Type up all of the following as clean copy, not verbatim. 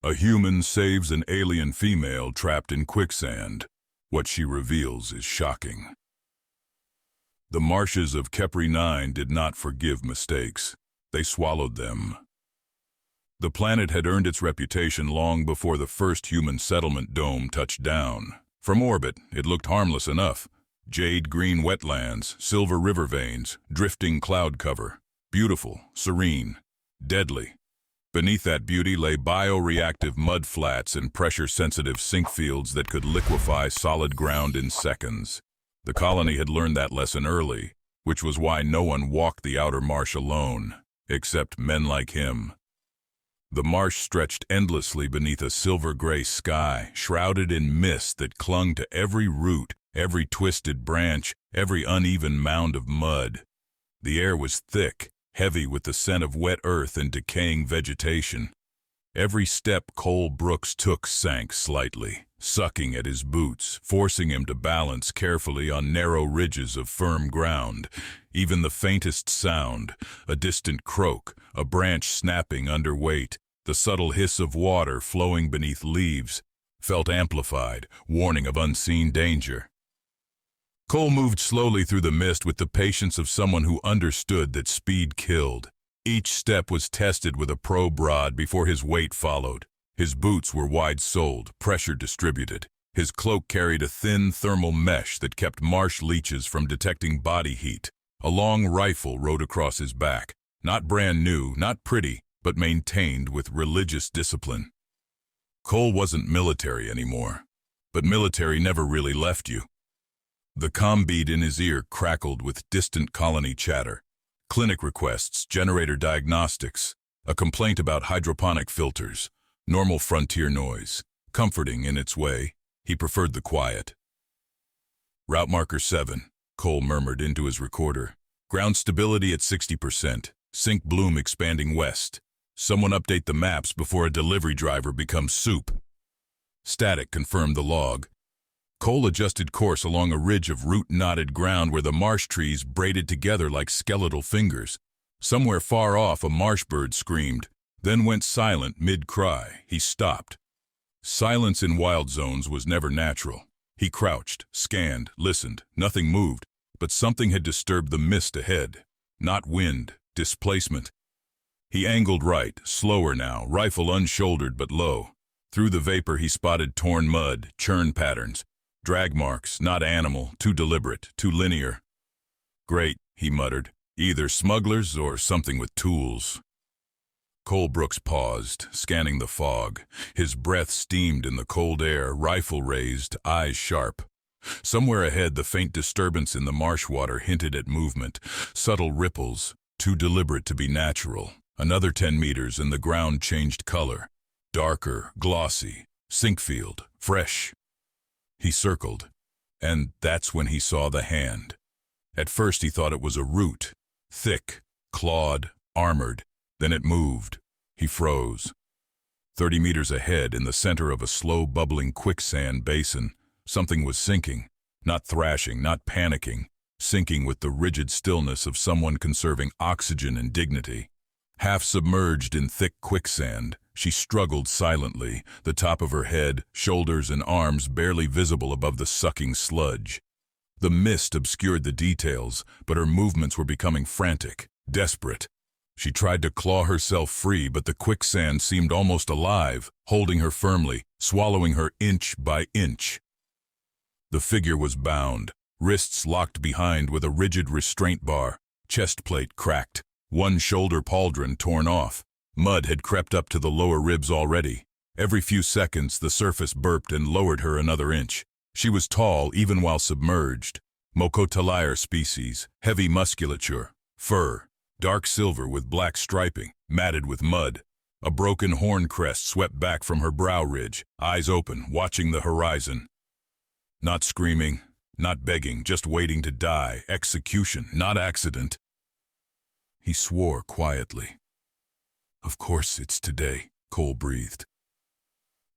A human saves an alien female trapped in quicksand. What she reveals is shocking. The marshes of Kepri 9 did not forgive mistakes. They swallowed them. The planet had earned its reputation long before the first human settlement dome touched down. From orbit, it looked harmless enough. Jade-green wetlands, silver river veins, drifting cloud cover. Beautiful, serene, deadly. Beneath that beauty lay bioreactive mud flats and pressure-sensitive sink fields that could liquefy solid ground in seconds. The colony had learned that lesson early, which was why no one walked the outer marsh alone, except men like him. The marsh stretched endlessly beneath a silver-gray sky, shrouded in mist that clung to every root, every twisted branch, every uneven mound of mud. The air was thick, heavy with the scent of wet earth and decaying vegetation. Every step Cole Brooks took sank slightly, sucking at his boots, forcing him to balance carefully on narrow ridges of firm ground. Even the faintest sound, a distant croak, a branch snapping under weight, the subtle hiss of water flowing beneath leaves, felt amplified, warning of unseen danger. Cole moved slowly through the mist with the patience of someone who understood that speed killed. Each step was tested with a probe rod before his weight followed. His boots were wide-soled, pressure distributed. His cloak carried a thin thermal mesh that kept marsh leeches from detecting body heat. A long rifle rode across his back. Not brand new, not pretty, but maintained with religious discipline. Cole wasn't military anymore, but military never really left you. The comm bead in his ear crackled with distant colony chatter. Clinic requests, generator diagnostics, a complaint about hydroponic filters, normal frontier noise. Comforting in its way, he preferred the quiet. Route marker 7, Cole murmured into his recorder. Ground stability at 60%, sink bloom expanding west. Someone update the maps before a delivery driver becomes soup. Static confirmed the log. Cole adjusted course along a ridge of root-knotted ground where the marsh trees braided together like skeletal fingers. Somewhere far off, a marsh bird screamed, then went silent mid-cry. He stopped. Silence in wild zones was never natural. He crouched, scanned, listened. Nothing moved, but something had disturbed the mist ahead. Not wind, displacement. He angled right, slower now, rifle unshouldered but low. Through the vapor he spotted torn mud, churn patterns. Drag marks, not animal, too deliberate, too linear. Great, he muttered. Either smugglers or something with tools. Cole Brooks paused, scanning the fog. His breath steamed in the cold air, rifle raised, eyes sharp. Somewhere ahead, the faint disturbance in the marsh water hinted at movement. Subtle ripples, too deliberate to be natural. Another 10 meters and the ground changed color. Darker, glossy, sink field, fresh. He circled, and that's when he saw the hand. At first he thought it was a root, thick, clawed, armored. Then it moved. He froze. 30 meters ahead, in the center of a slow bubbling quicksand basin, something was sinking, not thrashing, not panicking, sinking with the rigid stillness of someone conserving oxygen and dignity. Half submerged in thick quicksand, she struggled silently, the top of her head, shoulders, and arms barely visible above the sucking sludge. The mist obscured the details, but her movements were becoming frantic, desperate. She tried to claw herself free, but the quicksand seemed almost alive, holding her firmly, swallowing her inch by inch. The figure was bound, wrists locked behind with a rigid restraint bar, chest plate cracked, one shoulder pauldron torn off. Mud had crept up to the lower ribs already. Every few seconds, the surface burped and lowered her another inch. She was tall even while submerged. Mocotalir species, heavy musculature, fur, dark silver with black striping, matted with mud. A broken horn crest swept back from her brow ridge, eyes open, watching the horizon. Not screaming, not begging, just waiting to die. Execution, not accident. He swore quietly. Of course it's today, Cole breathed.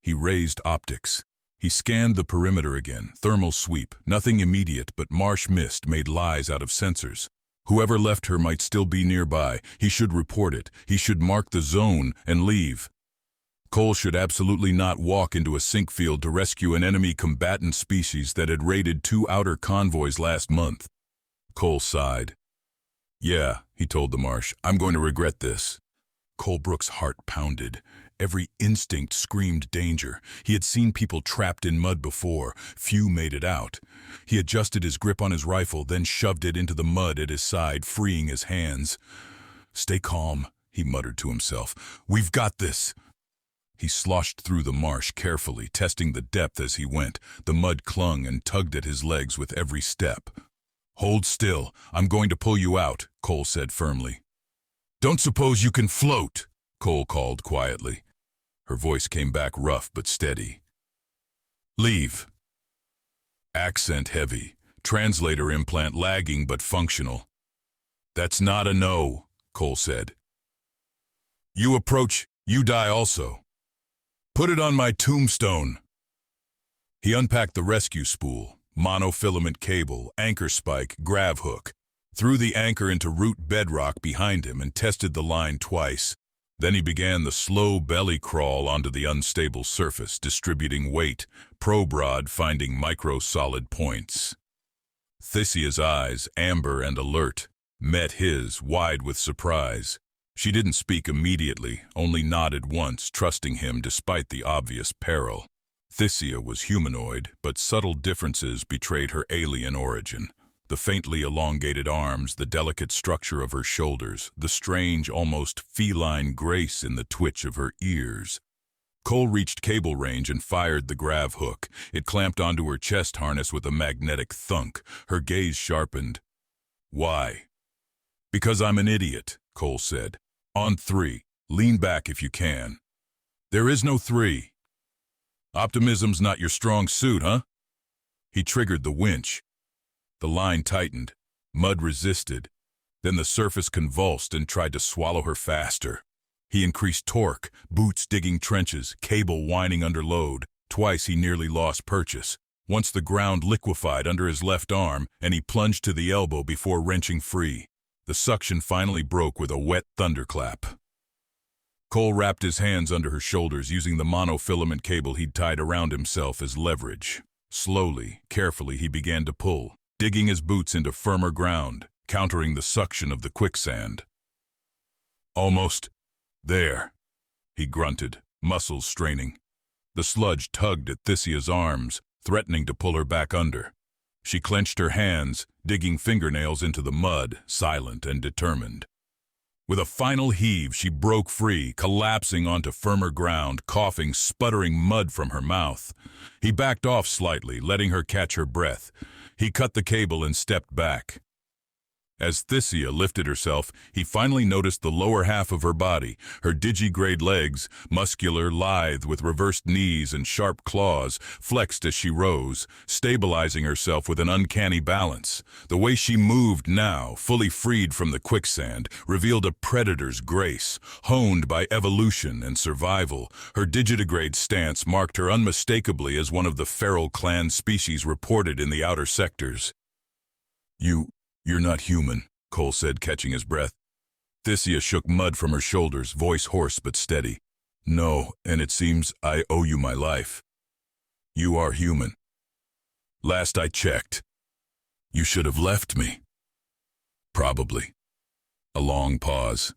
He raised optics. He scanned the perimeter again, thermal sweep, nothing immediate but marsh mist made lies out of sensors. Whoever left her might still be nearby. He should report it. He should mark the zone and leave. Cole should absolutely not walk into a sink field to rescue an enemy combatant species that had raided 2 outer convoys last month. Cole sighed. "Yeah," he told the marsh, "I'm going to regret this." Cole Brooks' heart pounded. Every instinct screamed danger. He had seen people trapped in mud before. Few made it out. He adjusted his grip on his rifle, then shoved it into the mud at his side, freeing his hands. "Stay calm," he muttered to himself. "We've got this." He sloshed through the marsh carefully, testing the depth as he went. The mud clung and tugged at his legs with every step. "Hold still. I'm going to pull you out," Cole said firmly. "Don't suppose you can float," Cole called quietly. Her voice came back rough but steady. "Leave." Accent heavy. Translator implant lagging but functional. "That's not a no," Cole said. "You approach, you die also. Put it on my tombstone." He unpacked the rescue spool, monofilament cable, anchor spike, grav hook, threw the anchor into root bedrock behind him and tested the line twice. Then he began the slow belly crawl onto the unstable surface, distributing weight, probe rod finding micro-solid points. Thyssia's eyes, amber and alert, met his, wide with surprise. She didn't speak immediately, only nodded once, trusting him despite the obvious peril. Thyssia was humanoid, but subtle differences betrayed her alien origin. The faintly elongated arms, the delicate structure of her shoulders, the strange, almost feline grace in the twitch of her ears. Cole reached cable range and fired the grav hook. It clamped onto her chest harness with a magnetic thunk. Her gaze sharpened. "Why?" "Because I'm an idiot," Cole said. "On 3. Lean back if you can." "There is no 3. Optimism's not your strong suit, huh?" He triggered the winch. The line tightened. Mud resisted. Then the surface convulsed and tried to swallow her faster. He increased torque, boots digging trenches, cable whining under load. Twice he nearly lost purchase. Once the ground liquefied under his left arm, and he plunged to the elbow before wrenching free. The suction finally broke with a wet thunderclap. Cole wrapped his hands under her shoulders, using the monofilament cable he'd tied around himself as leverage. Slowly, carefully, he began to pull, digging his boots into firmer ground, countering the suction of the quicksand. "Almost there," he grunted, muscles straining. The sludge tugged at Thyssia's arms, threatening to pull her back under. She clenched her hands, digging fingernails into the mud, silent and determined. With a final heave, she broke free, collapsing onto firmer ground, coughing, sputtering mud from her mouth. He backed off slightly, letting her catch her breath. He cut the cable and stepped back. As Thyssia lifted herself, he finally noticed the lower half of her body, her digigrade legs, muscular, lithe, with reversed knees and sharp claws, flexed as she rose, stabilizing herself with an uncanny balance. The way she moved now, fully freed from the quicksand, revealed a predator's grace, honed by evolution and survival. Her digitigrade stance marked her unmistakably as one of the feral clan species reported in the outer sectors. You're not human," Cole said, catching his breath. Thyssia shook mud from her shoulders, voice hoarse but steady. "No, and it seems I owe you my life." "You are human. Last I checked. You should have left me." "Probably." A long pause.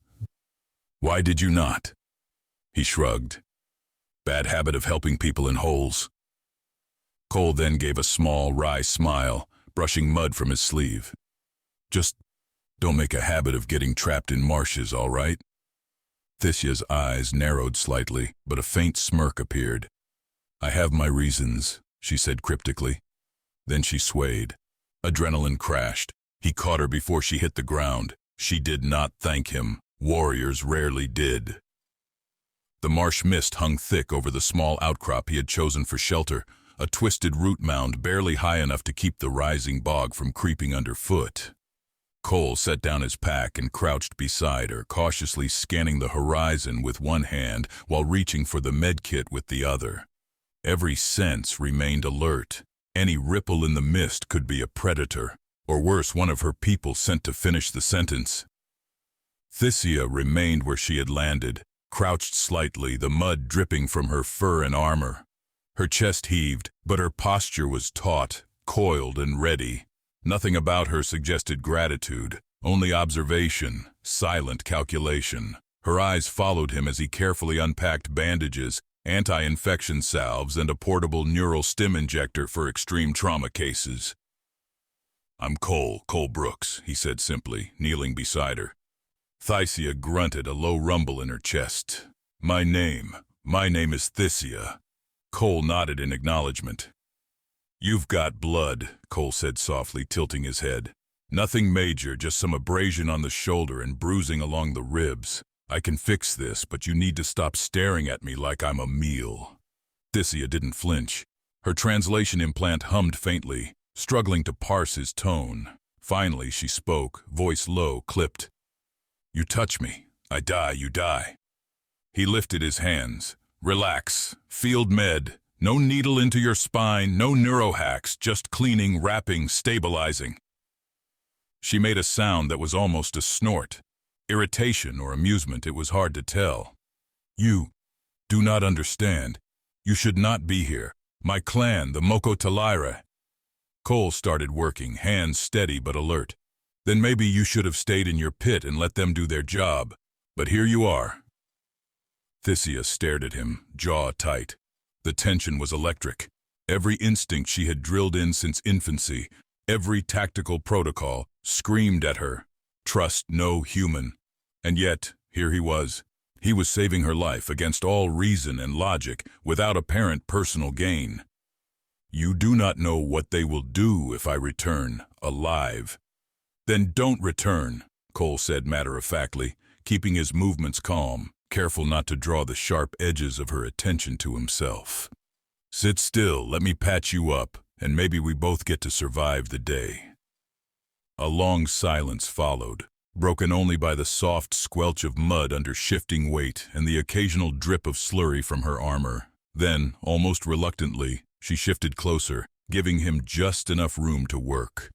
"Why did you not?" He shrugged. "Bad habit of helping people in holes." Cole then gave a small, wry smile, brushing mud from his sleeve. "Just don't make a habit of getting trapped in marshes, all right?" Thyssia's eyes narrowed slightly, but a faint smirk appeared. "I have my reasons," she said cryptically. Then she swayed. Adrenaline crashed. He caught her before she hit the ground. She did not thank him. Warriors rarely did. The marsh mist hung thick over the small outcrop he had chosen for shelter, a twisted root mound barely high enough to keep the rising bog from creeping underfoot. Cole set down his pack and crouched beside her, cautiously scanning the horizon with one hand while reaching for the medkit with the other. Every sense remained alert. Any ripple in the mist could be a predator, or worse, one of her people sent to finish the sentence. Thyssia remained where she had landed, crouched slightly, the mud dripping from her fur and armor. Her chest heaved, but her posture was taut, coiled and ready. Nothing about her suggested gratitude, only observation, silent calculation. Her eyes followed him as he carefully unpacked bandages, anti-infection salves, and a portable neural stim injector for extreme trauma cases. "I'm Cole Brooks," he said simply, kneeling beside her. Thyssia grunted, a low rumble in her chest. My name is Thyssia." Cole nodded in acknowledgement. "You've got blood," Cole said softly, tilting his head. "Nothing major, just some abrasion on the shoulder and bruising along the ribs. I can fix this, but you need to stop staring at me like I'm a meal." Thyssia didn't flinch. Her translation implant hummed faintly, struggling to parse his tone. Finally, she spoke, voice low, clipped. "You touch me, I die, you die." He lifted his hands. "Relax. Field med. No needle into your spine, no neurohacks, just cleaning, wrapping, stabilizing." She made a sound that was almost a snort. Irritation or amusement, it was hard to tell. "You do not understand. You should not be here. My clan, the Moko Talaira." Cole started working, hands steady but alert. "Then maybe you should have stayed in your pit and let them do their job. But here you are." Thyssia stared at him, jaw tight. The tension was electric. Every instinct she had drilled in since infancy, every tactical protocol, screamed at her. Trust no human. And yet, here he was. He was saving her life against all reason and logic, without apparent personal gain. "You do not know what they will do if I return, alive." "Then don't return," Cole said matter-of-factly, keeping his movements calm, careful not to draw the sharp edges of her attention to himself. "Sit still, let me patch you up, and maybe we both get to survive the day." A long silence followed, broken only by the soft squelch of mud under shifting weight and the occasional drip of slurry from her armor. Then, almost reluctantly, she shifted closer, giving him just enough room to work.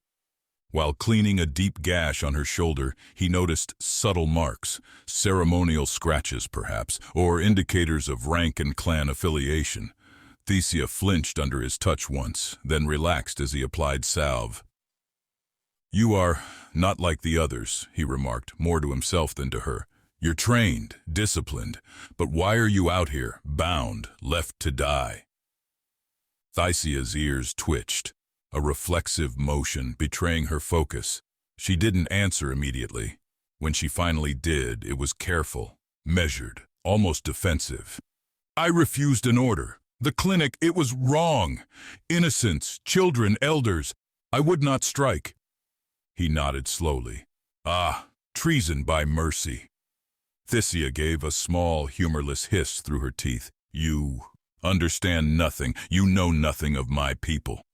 While cleaning a deep gash on her shoulder, he noticed subtle marks, ceremonial scratches perhaps, or indicators of rank and clan affiliation. Thyssia flinched under his touch once, then relaxed as he applied salve. "You are not like the others," he remarked, more to himself than to her. "You're trained, disciplined, but why are you out here, bound, left to die?" Thyssia's ears twitched, a reflexive motion betraying her focus. She didn't answer immediately. When she finally did, it was careful, measured, almost defensive. "I refused an order. The clinic, it was wrong. Innocents, children, elders. I would not strike." He nodded slowly. "Ah, treason by mercy." Thyssia gave a small, humorless hiss through her teeth. "You understand nothing. You know nothing of my people."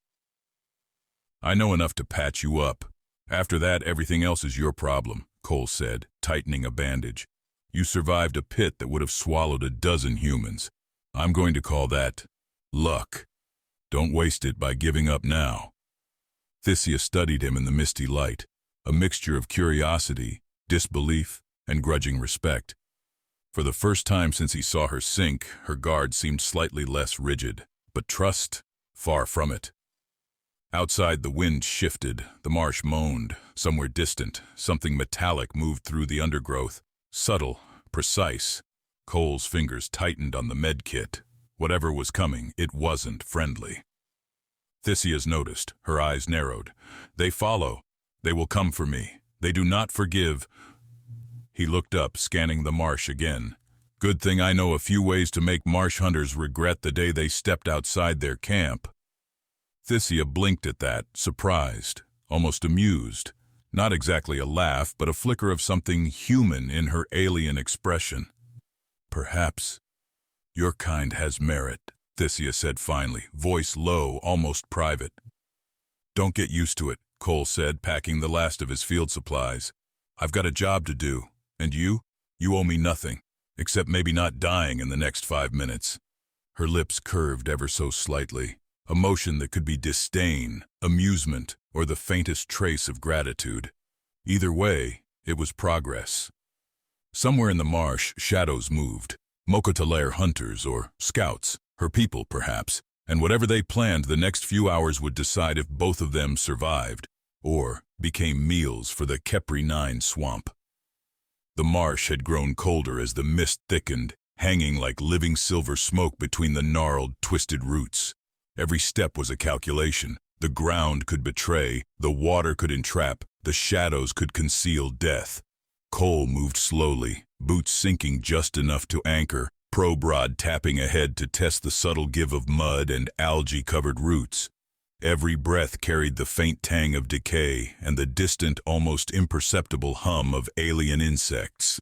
"I know enough to patch you up. After that, everything else is your problem," Cole said, tightening a bandage. "You survived a pit that would have swallowed a dozen humans. I'm going to call that luck. Don't waste it by giving up now." Thyssia studied him in the misty light, a mixture of curiosity, disbelief, and grudging respect. For the first time since he saw her sink, her guard seemed slightly less rigid, but trust, far from it. Outside, the wind shifted, the marsh moaned. Somewhere distant, something metallic moved through the undergrowth, subtle, precise. Cole's fingers tightened on the med kit. Whatever was coming, it wasn't friendly. Thyssia's noticed, her eyes narrowed. "They follow. They will come for me. They do not forgive." He looked up, scanning the marsh again. "Good thing I know a few ways to make marsh hunters regret the day they stepped outside their camp." Thyssia blinked at that, surprised, almost amused. Not exactly a laugh, but a flicker of something human in her alien expression. "Perhaps your kind has merit," Thyssia said finally, voice low, almost private. "Don't get used to it," Cole said, packing the last of his field supplies. "I've got a job to do, and you owe me nothing, except maybe not dying in the next 5 minutes." Her lips curved ever so slightly, a motion that could be disdain, amusement, or the faintest trace of gratitude. Either way, it was progress. Somewhere in the marsh, shadows moved. Mokotalair hunters or scouts, her people perhaps, and whatever they planned, the next few hours would decide if both of them survived or became meals for the Kepri 9 swamp. The marsh had grown colder as the mist thickened, hanging like living silver smoke between the gnarled, twisted roots. Every step was a calculation. The ground could betray, the water could entrap, the shadows could conceal death. Cole moved slowly, boots sinking just enough to anchor, probe rod tapping ahead to test the subtle give of mud and algae-covered roots. Every breath carried the faint tang of decay and the distant, almost imperceptible hum of alien insects.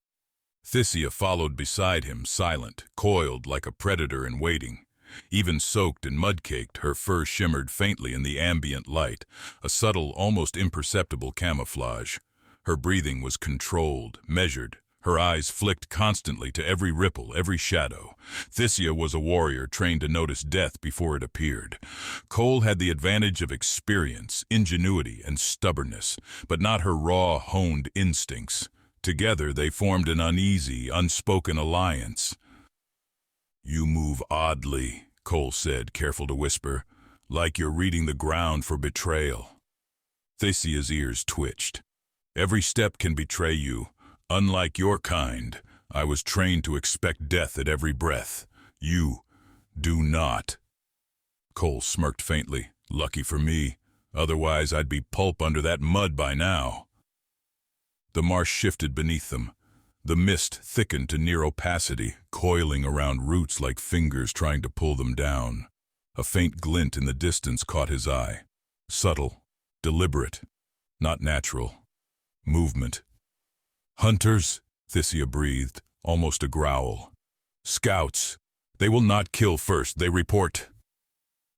Thyssia followed beside him, silent, coiled like a predator in waiting. Even soaked and mud-caked, her fur shimmered faintly in the ambient light, a subtle, almost imperceptible camouflage. Her breathing was controlled, measured. Her eyes flicked constantly to every ripple, every shadow. Thyssia was a warrior trained to notice death before it appeared. Cole had the advantage of experience, ingenuity, and stubbornness, but not her raw, honed instincts. Together they formed an uneasy, unspoken alliance. "You move oddly," Cole said, careful to whisper, "like you're reading the ground for betrayal." Thyssia's ears twitched. "Every step can betray you. Unlike your kind, I was trained to expect death at every breath. You do not." Cole smirked faintly. "Lucky for me. Otherwise I'd be pulp under that mud by now." The marsh shifted beneath them. The mist thickened to near opacity, coiling around roots like fingers trying to pull them down. A faint glint in the distance caught his eye. Subtle, deliberate, not natural. Movement. "Hunters," Thyssia breathed, almost a growl. "Scouts. They will not kill first, they report."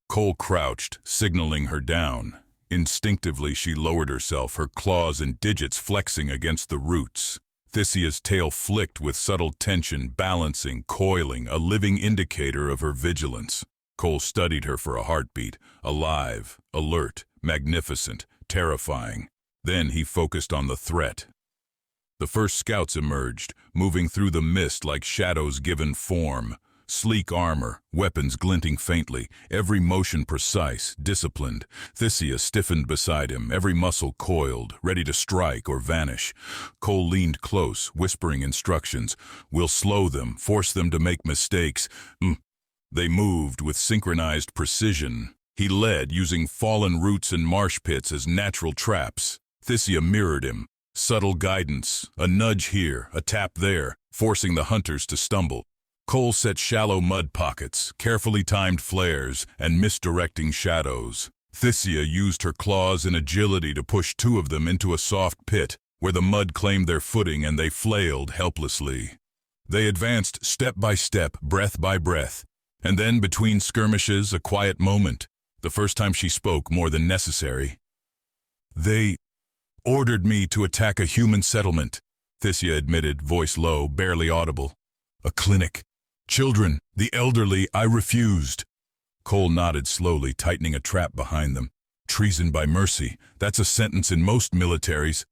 Cole crouched, signaling her down. Instinctively she lowered herself, her claws and digits flexing against the roots. Thyssia's tail flicked with subtle tension, balancing, coiling, a living indicator of her vigilance. Cole studied her for a heartbeat, alive, alert, magnificent, terrifying. Then he focused on the threat. The first scouts emerged, moving through the mist like shadows given form. Sleek armor, weapons glinting faintly, every motion precise, disciplined. Thyssia stiffened beside him, every muscle coiled, ready to strike or vanish. Cole leaned close, whispering instructions. "We'll slow them, force them to make mistakes." They moved with synchronized precision. He led, using fallen roots and marsh pits as natural traps. Thyssia mirrored him. Subtle guidance, a nudge here, a tap there, forcing the hunters to stumble. Cole set shallow mud pockets, carefully timed flares, and misdirecting shadows. Thyssia used her claws and agility to push two of them into a soft pit, where the mud claimed their footing and they flailed helplessly. They advanced step by step, breath by breath, and then between skirmishes, a quiet moment, the first time she spoke more than necessary. "They ordered me to attack a human settlement," Thyssia admitted, voice low, barely audible. "A clinic. Children, the elderly, I refused." Cole nodded slowly, tightening a trap behind them. "Treason by mercy, that's a sentence in most militaries."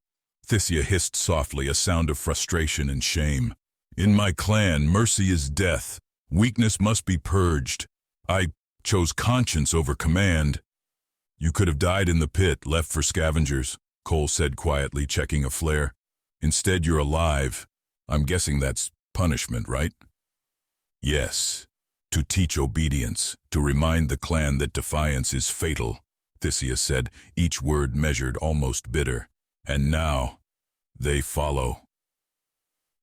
Thyssia hissed softly, a sound of frustration and shame. "In my clan, mercy is death. Weakness must be purged. I chose conscience over command." "You could have died in the pit, left for scavengers," Cole said quietly, checking a flare. "Instead, you're alive. I'm guessing that's punishment, right?" "Yes. To teach obedience, to remind the clan that defiance is fatal," Thyssia said, each word measured, almost bitter. "And now, they follow."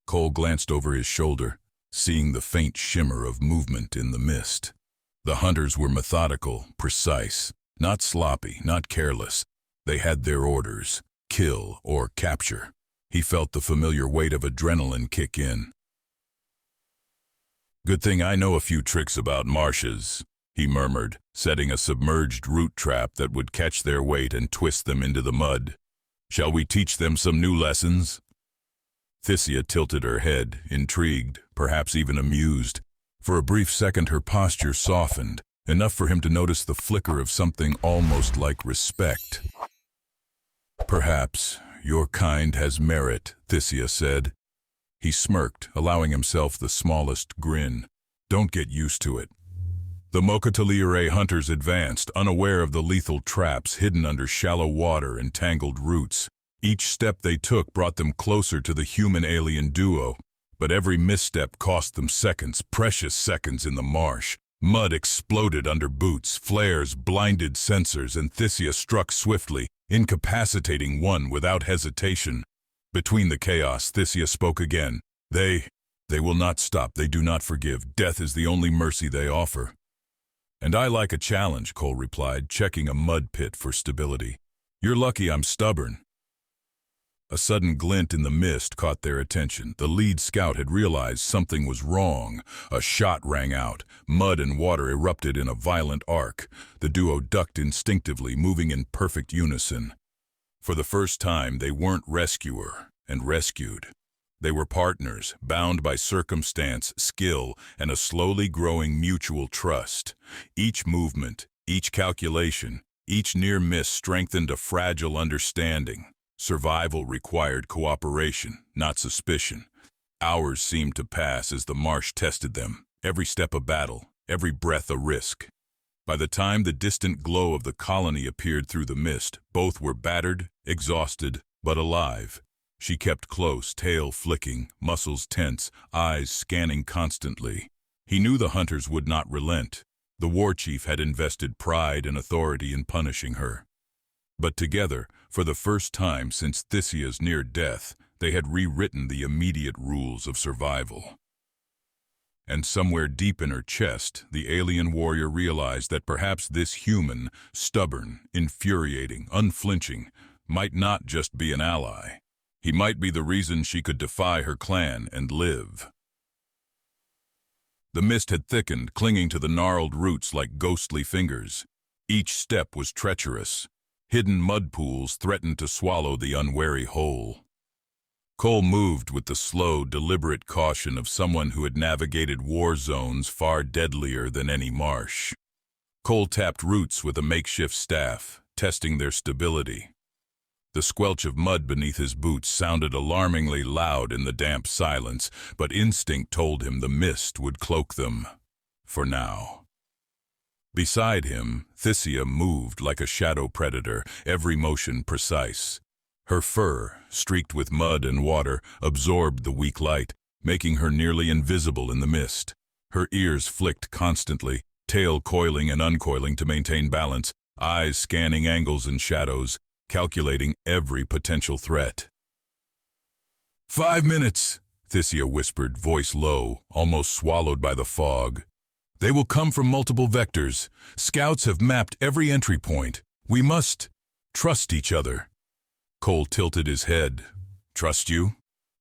Cole glanced over his shoulder, seeing the faint shimmer of movement in the mist. The hunters were methodical, precise, not sloppy, not careless. They had their orders, kill or capture. He felt the familiar weight of adrenaline kick in. "Good thing I know a few tricks about marshes," he murmured, setting a submerged root trap that would catch their weight and twist them into the mud. "Shall we teach them some new lessons?" Thyssia tilted her head, intrigued, perhaps even amused. For a brief second her posture softened, enough for him to notice the flicker of something almost like respect. "Perhaps your kind has merit," Thyssia said. He smirked, allowing himself the smallest grin. Don't get used to it. The Mokataliere hunters advanced, unaware of the lethal traps hidden under shallow water and tangled roots. Each step they took brought them closer to the human-alien duo, but every misstep cost them seconds, precious seconds in the marsh. Mud exploded under boots, flares blinded sensors, and Thyssia struck swiftly, incapacitating one without hesitation. Between the chaos, Thyssia spoke again. They will not stop. They do not forgive. Death is the only mercy they offer. And I like a challenge, Cole replied, checking a mud pit for stability. You're lucky I'm stubborn. A sudden glint in the mist caught their attention. The lead scout had realized something was wrong. A shot rang out. Mud and water erupted in a violent arc. The duo ducked instinctively, moving in perfect unison. For the first time, they weren't rescuer and rescued. They were partners, bound by circumstance, skill, and a slowly growing mutual trust. Each movement, each calculation, each near miss strengthened a fragile understanding. Survival required cooperation, not suspicion. Hours seemed to pass as the marsh tested them, every step a battle, every breath a risk. By the time the distant glow of the colony appeared through the mist, both were battered, exhausted, but alive. She kept close, tail flicking, muscles tense, eyes scanning constantly. He knew the hunters would not relent. The war chief had invested pride and authority in punishing her. But together, for the first time since Thyssia's near death, they had rewritten the immediate rules of survival. And somewhere deep in her chest, the alien warrior realized that perhaps this human, stubborn, infuriating, unflinching, might not just be an ally. He might be the reason she could defy her clan and live. The mist had thickened, clinging to the gnarled roots like ghostly fingers. Each step was treacherous. Hidden mud pools threatened to swallow the unwary whole. Cole moved with the slow, deliberate caution of someone who had navigated war zones far deadlier than any marsh. Cole tapped roots with a makeshift staff, testing their stability. The squelch of mud beneath his boots sounded alarmingly loud in the damp silence, but instinct told him the mist would cloak them. For now. Beside him, Thyssia moved like a shadow predator, every motion precise. Her fur, streaked with mud and water, absorbed the weak light, making her nearly invisible in the mist. Her ears flicked constantly, tail coiling and uncoiling to maintain balance, eyes scanning angles and shadows, calculating every potential threat. 5 minutes, Thyssia whispered, voice low, almost swallowed by the fog. They will come from multiple vectors. Scouts have mapped every entry point. We must trust each other. Cole tilted his head. Trust you?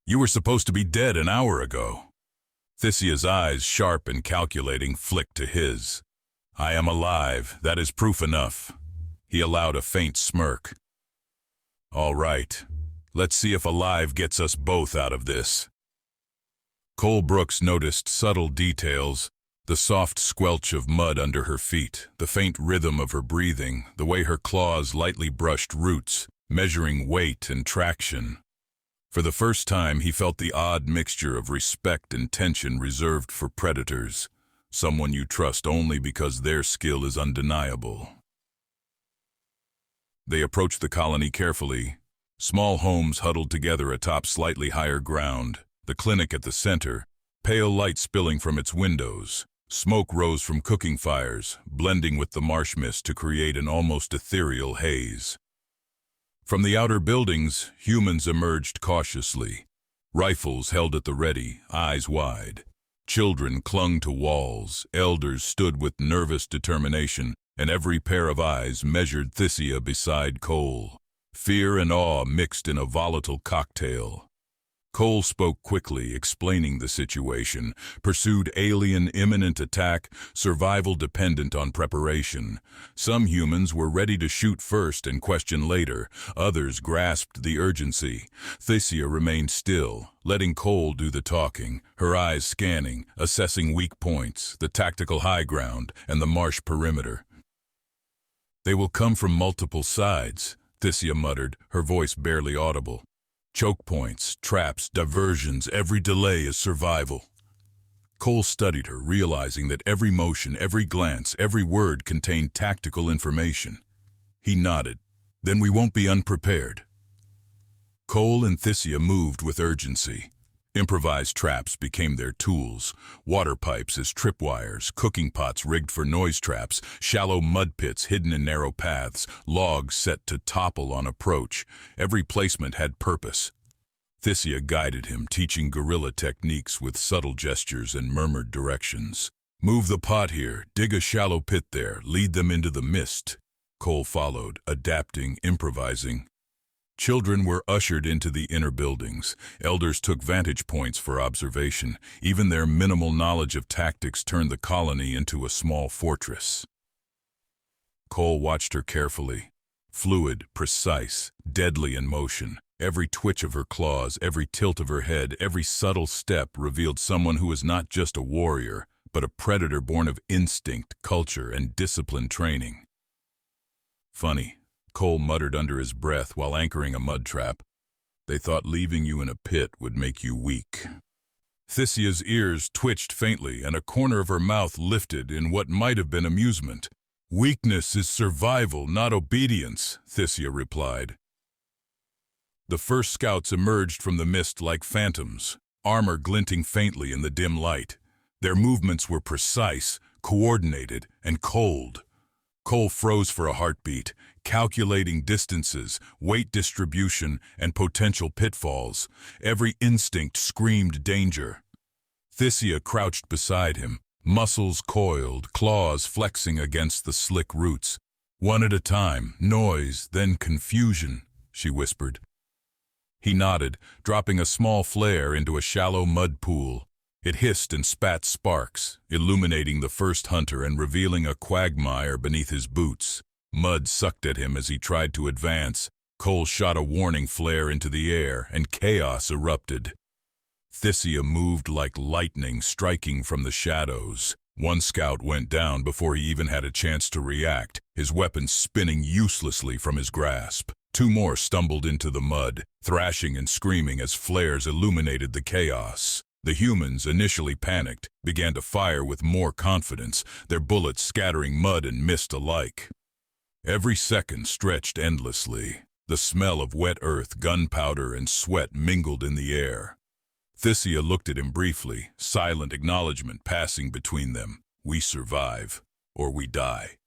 You were supposed to be dead an hour ago. Thyssia's eyes, sharp and calculating, flicked to his. I am alive. That is proof enough. He allowed a faint smirk. All right. Let's see if alive gets us both out of this. Cole Brooks noticed subtle details. The soft squelch of mud under her feet, the faint rhythm of her breathing, the way her claws lightly brushed roots, measuring weight and traction. For the first time, he felt the odd mixture of respect and tension reserved for predators, someone you trust only because their skill is undeniable. They approached the colony carefully. Small homes huddled together atop slightly higher ground, the clinic at the center, pale light spilling from its windows. Smoke rose from cooking fires, blending with the marsh mist to create an almost ethereal haze. From the outer buildings, humans emerged cautiously, rifles held at the ready, eyes wide. Children clung to walls, elders stood with nervous determination, and every pair of eyes measured Thyssia beside Cole. Fear and awe mixed in a volatile cocktail. Cole spoke quickly, explaining the situation. Pursued alien imminent attack, survival dependent on preparation. Some humans were ready to shoot first and question later. Others grasped the urgency. Thyssia remained still, letting Cole do the talking, her eyes scanning, assessing weak points, the tactical high ground, and the marsh perimeter. They will come from multiple sides, Thyssia muttered, her voice barely audible. Choke points, traps, diversions, every delay is survival. Cole studied her, realizing that every motion, every glance, every word contained tactical information. He nodded. Then we won't be unprepared. Cole and Thyssia moved with urgency. Improvised traps became their tools, water pipes as tripwires, cooking pots rigged for noise traps, shallow mud pits hidden in narrow paths, logs set to topple on approach. Every placement had purpose. Thyssia guided him, teaching guerrilla techniques with subtle gestures and murmured directions. Move the pot here, dig a shallow pit there, lead them into the mist. Cole followed, adapting, improvising. Children were ushered into the inner buildings. Elders took vantage points for observation. Even their minimal knowledge of tactics turned the colony into a small fortress. Cole watched her carefully. Fluid, precise, deadly in motion. Every twitch of her claws, every tilt of her head, every subtle step revealed someone who was not just a warrior, but a predator born of instinct, culture, and disciplined training. Funny, Cole muttered under his breath while anchoring a mud trap. They thought leaving you in a pit would make you weak. Thyssia's ears twitched faintly and a corner of her mouth lifted in what might have been amusement. Weakness is survival, not obedience, Thyssia replied. The first scouts emerged from the mist like phantoms, armor glinting faintly in the dim light. Their movements were precise, coordinated, and cold. Cole froze for a heartbeat, calculating distances, weight distribution, and potential pitfalls. Every instinct screamed danger. Thyssia crouched beside him, muscles coiled, claws flexing against the slick roots. One at a time, noise, then confusion, she whispered. He nodded, dropping a small flare into a shallow mud pool. It hissed and spat sparks, illuminating the first hunter and revealing a quagmire beneath his boots. Mud sucked at him as he tried to advance. Cole shot a warning flare into the air, and chaos erupted. Thyssia moved like lightning, striking from the shadows. One scout went down before he even had a chance to react, his weapon spinning uselessly from his grasp. Two more stumbled into the mud, thrashing and screaming as flares illuminated the chaos. The humans, initially panicked, began to fire with more confidence, their bullets scattering mud and mist alike. Every second stretched endlessly. The smell of wet earth, gunpowder, and sweat mingled in the air. Thyssia looked at him briefly, silent acknowledgement passing between them. We survive, or we die.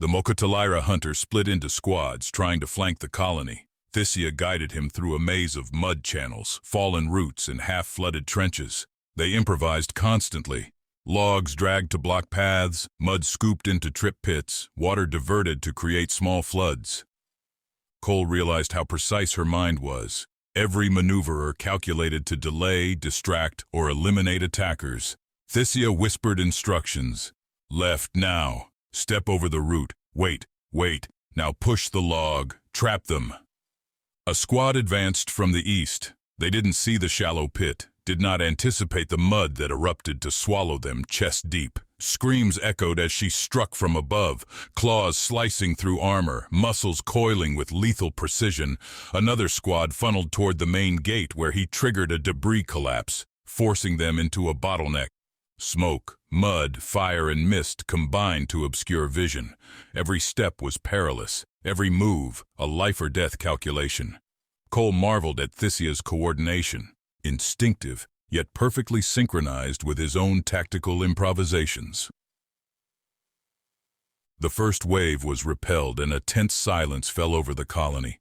The Mokotalira hunter split into squads, trying to flank the colony. Thyssia guided him through a maze of mud channels, fallen roots, and half-flooded trenches. They improvised constantly. Logs dragged to block paths, mud scooped into trip pits, water diverted to create small floods. Cole realized how precise her mind was. Every maneuverer calculated to delay, distract, or eliminate attackers. Thyssia whispered instructions. Left now. Step over the root. Wait. Now push the log. Trap them. A squad advanced from the east. They didn't see the shallow pit, did not anticipate the mud that erupted to swallow them chest deep. Screams echoed as she struck from above, claws slicing through armor, muscles coiling with lethal precision. Another squad funneled toward the main gate where he triggered a debris collapse, forcing them into a bottleneck. Smoke, mud, fire, and mist combined to obscure vision. Every step was perilous, every move a life-or-death calculation. Cole marveled at Thyssia's coordination, instinctive, yet perfectly synchronized with his own tactical improvisations. The first wave was repelled and a tense silence fell over the colony.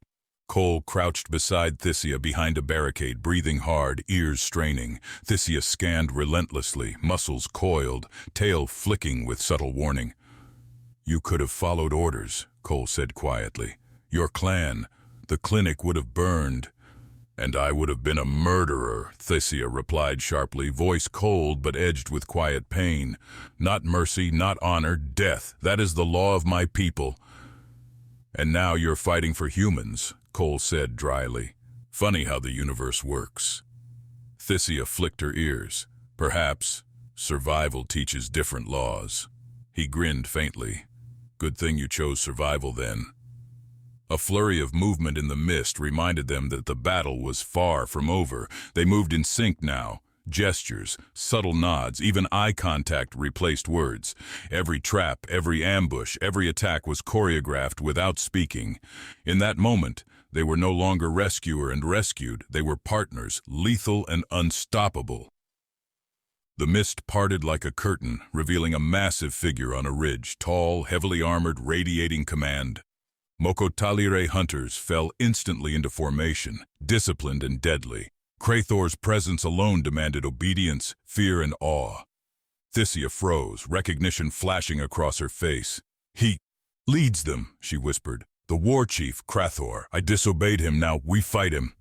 Cole crouched beside Thyssia behind a barricade, breathing hard, ears straining. Thyssia scanned relentlessly, muscles coiled, tail flicking with subtle warning. You could have followed orders, Cole said quietly. Your clan, the clinic would have burned. And I would have been a murderer, Thyssia replied sharply, voice cold but edged with quiet pain. Not mercy, not honor, death. That is the law of my people. And now you're fighting for humans, Cole said dryly. Funny how the universe works. Thyssia flicked her ears. Perhaps survival teaches different laws. He grinned faintly. Good thing you chose survival then. A flurry of movement in the mist reminded them that the battle was far from over. They moved in sync now. Gestures, subtle nods, even eye contact replaced words. Every trap, every ambush, every attack was choreographed without speaking. In that moment, they were no longer rescuer and rescued. They were partners, lethal and unstoppable. The mist parted like a curtain, revealing a massive figure on a ridge, tall, heavily armored, radiating command. Mokotalire hunters fell instantly into formation, disciplined and deadly. Traitor's presence alone demanded obedience, fear, and awe. Thyssia froze, recognition flashing across her face. "He leads them," she whispered. "The war chief, Traitor. I disobeyed him, now we fight him."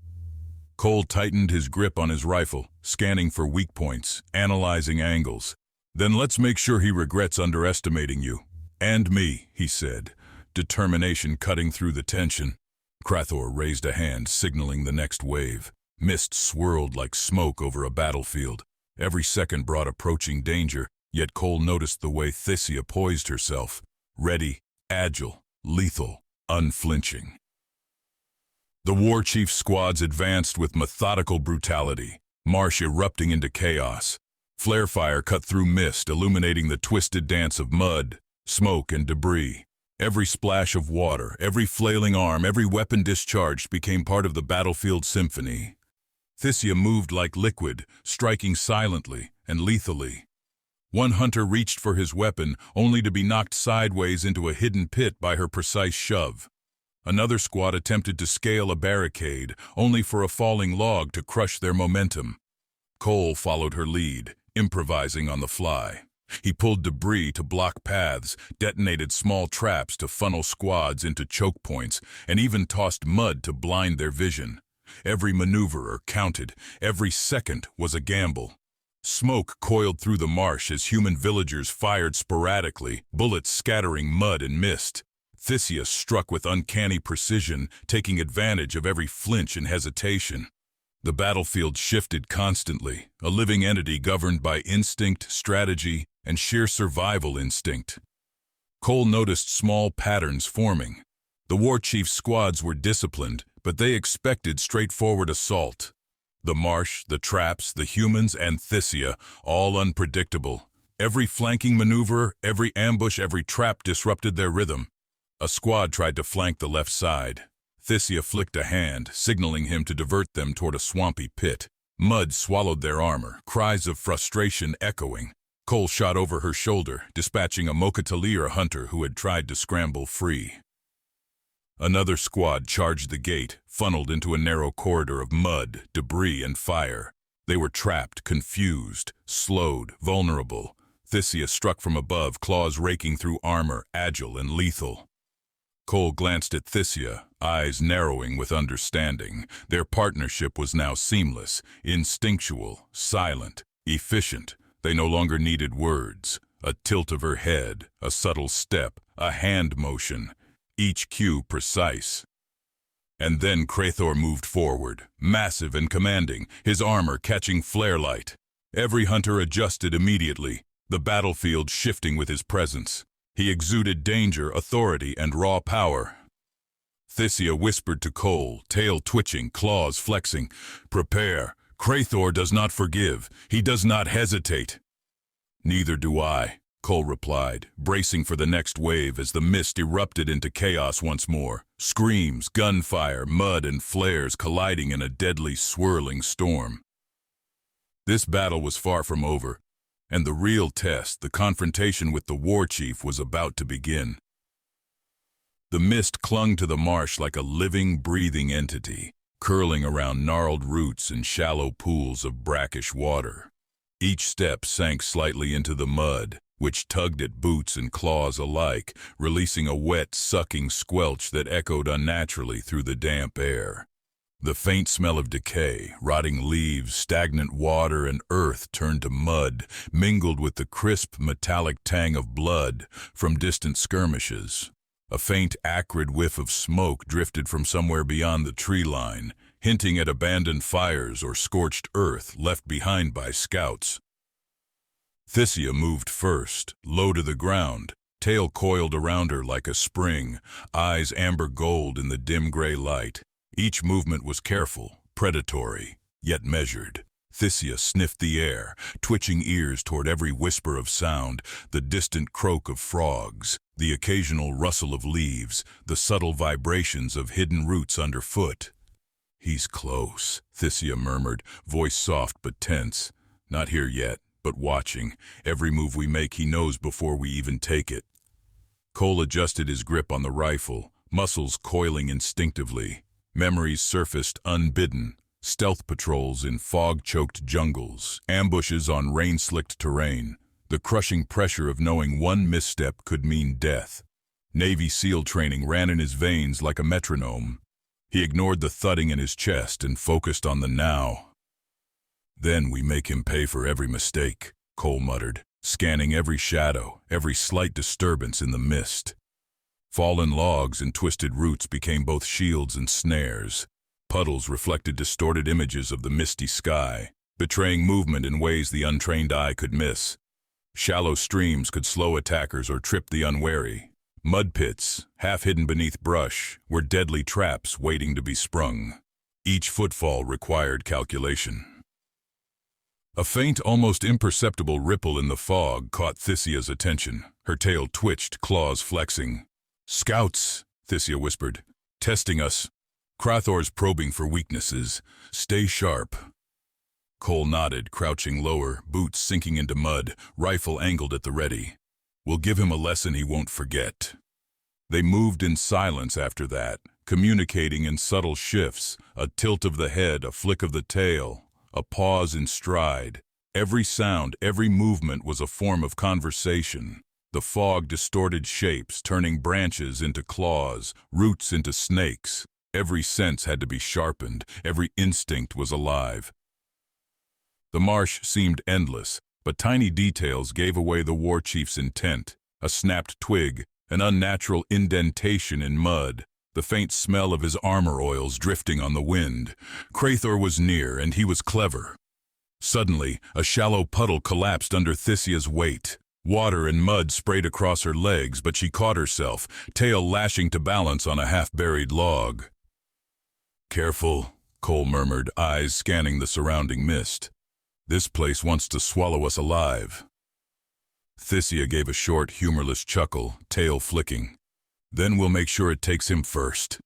Cole tightened his grip on his rifle, scanning for weak points, analyzing angles. "Then let's make sure he regrets underestimating you. And me," he said, determination cutting through the tension. Traitor raised a hand, signaling the next wave. Mist swirled like smoke over a battlefield. Every second brought approaching danger, yet Cole noticed the way Thyssia poised herself. Ready, agile, lethal, unflinching. The war chief's squads advanced with methodical brutality, marsh erupting into chaos. Flare fire cut through mist, illuminating the twisted dance of mud, smoke, and debris. Every splash of water, every flailing arm, every weapon discharged became part of the battlefield symphony. Thyssia moved like liquid, striking silently and lethally. One hunter reached for his weapon, only to be knocked sideways into a hidden pit by her precise shove. Another squad attempted to scale a barricade, only for a falling log to crush their momentum. Cole followed her lead, improvising on the fly. He pulled debris to block paths, detonated small traps to funnel squads into choke points, and even tossed mud to blind their vision. Every maneuverer counted. Every second was a gamble. Smoke coiled through the marsh as human villagers fired sporadically, bullets scattering mud and mist. Thyssia struck with uncanny precision, taking advantage of every flinch and hesitation. The battlefield shifted constantly, a living entity governed by instinct, strategy, and sheer survival instinct. Cole noticed small patterns forming. The war chief's squads were disciplined, but they expected straightforward assault. The marsh, the traps, the humans, and Thyssia, all unpredictable. Every flanking maneuver, every ambush, every trap disrupted their rhythm. A squad tried to flank the left side. Thyssia flicked a hand, signaling him to divert them toward a swampy pit. Mud swallowed their armor, cries of frustration echoing. Cole shot over her shoulder, dispatching a Mokotalire hunter who had tried to scramble free. Another squad charged the gate, funneled into a narrow corridor of mud, debris, and fire. They were trapped, confused, slowed, vulnerable. Thyssia struck from above, claws raking through armor, agile and lethal. Cole glanced at Thyssia, eyes narrowing with understanding. Their partnership was now seamless, instinctual, silent, efficient. They no longer needed words. A tilt of her head, a subtle step, a hand motion, each cue precise. And then Traitor moved forward, massive and commanding, his armor catching flare light. Every hunter adjusted immediately, the battlefield shifting with his presence. He exuded danger, authority, and raw power. Thyssia whispered to Cole, tail twitching, claws flexing, "Prepare. Traitor does not forgive. He does not hesitate." "Neither do I," Cole replied, bracing for the next wave as the mist erupted into chaos once more. Screams, gunfire, mud, and flares colliding in a deadly, swirling storm. This battle was far from over, and the real test, the confrontation with the war chief, was about to begin. The mist clung to the marsh like a living, breathing entity, curling around gnarled roots and shallow pools of brackish water. Each step sank slightly into the mud, which tugged at boots and claws alike, releasing a wet, sucking squelch that echoed unnaturally through the damp air. The faint smell of decay, rotting leaves, stagnant water, and earth turned to mud, mingled with the crisp, metallic tang of blood from distant skirmishes. A faint, acrid whiff of smoke drifted from somewhere beyond the tree line, hinting at abandoned fires or scorched earth left behind by scouts. Thyssia moved first, low to the ground, tail coiled around her like a spring, eyes amber gold in the dim gray light. Each movement was careful, predatory, yet measured. Thyssia sniffed the air, twitching ears toward every whisper of sound, the distant croak of frogs, the occasional rustle of leaves, the subtle vibrations of hidden roots underfoot. "He's close," Thyssia murmured, voice soft but tense. "Not here yet, but watching. Every move we make he knows before we even take it." Cole adjusted his grip on the rifle, muscles coiling instinctively. Memories surfaced unbidden. Stealth patrols in fog-choked jungles, ambushes on rain-slicked terrain. The crushing pressure of knowing one misstep could mean death. Navy SEAL training ran in his veins like a metronome. He ignored the thudding in his chest and focused on the now. "Then we make him pay for every mistake," Cole muttered, scanning every shadow, every slight disturbance in the mist. Fallen logs and twisted roots became both shields and snares. Puddles reflected distorted images of the misty sky, betraying movement in ways the untrained eye could miss. Shallow streams could slow attackers or trip the unwary. Mud pits, half hidden beneath brush, were deadly traps waiting to be sprung. Each footfall required calculation. A faint, almost imperceptible ripple in the fog caught Thyssia's attention. Her tail twitched, claws flexing. "Scouts," Thyssia whispered. "Testing us. Crathor's probing for weaknesses. Stay sharp." Cole nodded, crouching lower, boots sinking into mud, rifle angled at the ready. "We'll give him a lesson he won't forget." They moved in silence after that, communicating in subtle shifts, a tilt of the head, a flick of the tail, a pause in stride. Every sound, every movement was a form of conversation. The fog distorted shapes, turning branches into claws, roots into snakes. Every sense had to be sharpened, every instinct was alive. The marsh seemed endless, but tiny details gave away the war chief's intent. A snapped twig, an unnatural indentation in mud, the faint smell of his armor oils drifting on the wind. Crathor was near, and he was clever. Suddenly, a shallow puddle collapsed under Thyssia's weight. Water and mud sprayed across her legs, but she caught herself, tail lashing to balance on a half-buried log. "Careful," Cole murmured, eyes scanning the surrounding mist. "This place wants to swallow us alive." Thyssia gave a short, humorless chuckle, tail flicking. "Then we'll make sure it takes him first."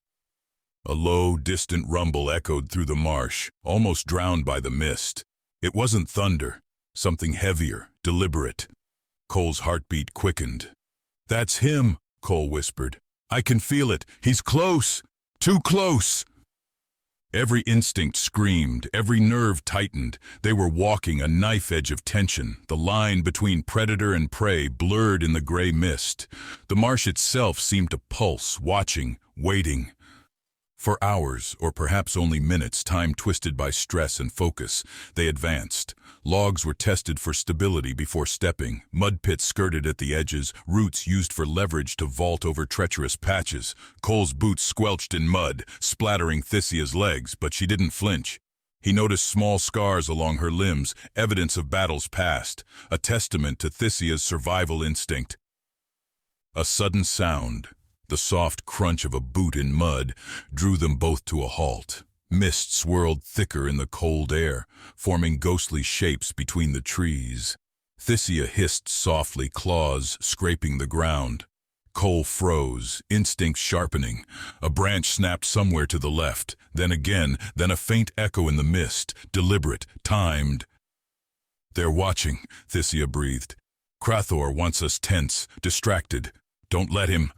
A low, distant rumble echoed through the marsh, almost drowned by the mist. It wasn't thunder, something heavier, deliberate. Cole's heartbeat quickened. "That's him," Cole whispered. "I can feel it. He's close. Too close." Every instinct screamed, every nerve tightened. They were walking a knife edge of tension, the line between predator and prey blurred in the gray mist. The marsh itself seemed to pulse, watching, waiting. For hours, or perhaps only minutes, time twisted by stress and focus, they advanced. Logs were tested for stability before stepping, mud pits skirted at the edges, roots used for leverage to vault over treacherous patches. Cole's boots squelched in mud, splattering Thyssia's legs, but she didn't flinch. He noticed small scars along her limbs, evidence of battles past, a testament to Thyssia's survival instinct. A sudden sound, the soft crunch of a boot in mud, drew them both to a halt. Mist swirled thicker in the cold air, forming ghostly shapes between the trees. Thyssia hissed softly, claws scraping the ground. Cole froze, instincts sharpening. A branch snapped somewhere to the left, then again, then a faint echo in the mist, deliberate, timed. "They're watching," Thyssia breathed. "Crathor wants us tense, distracted. Don't let him."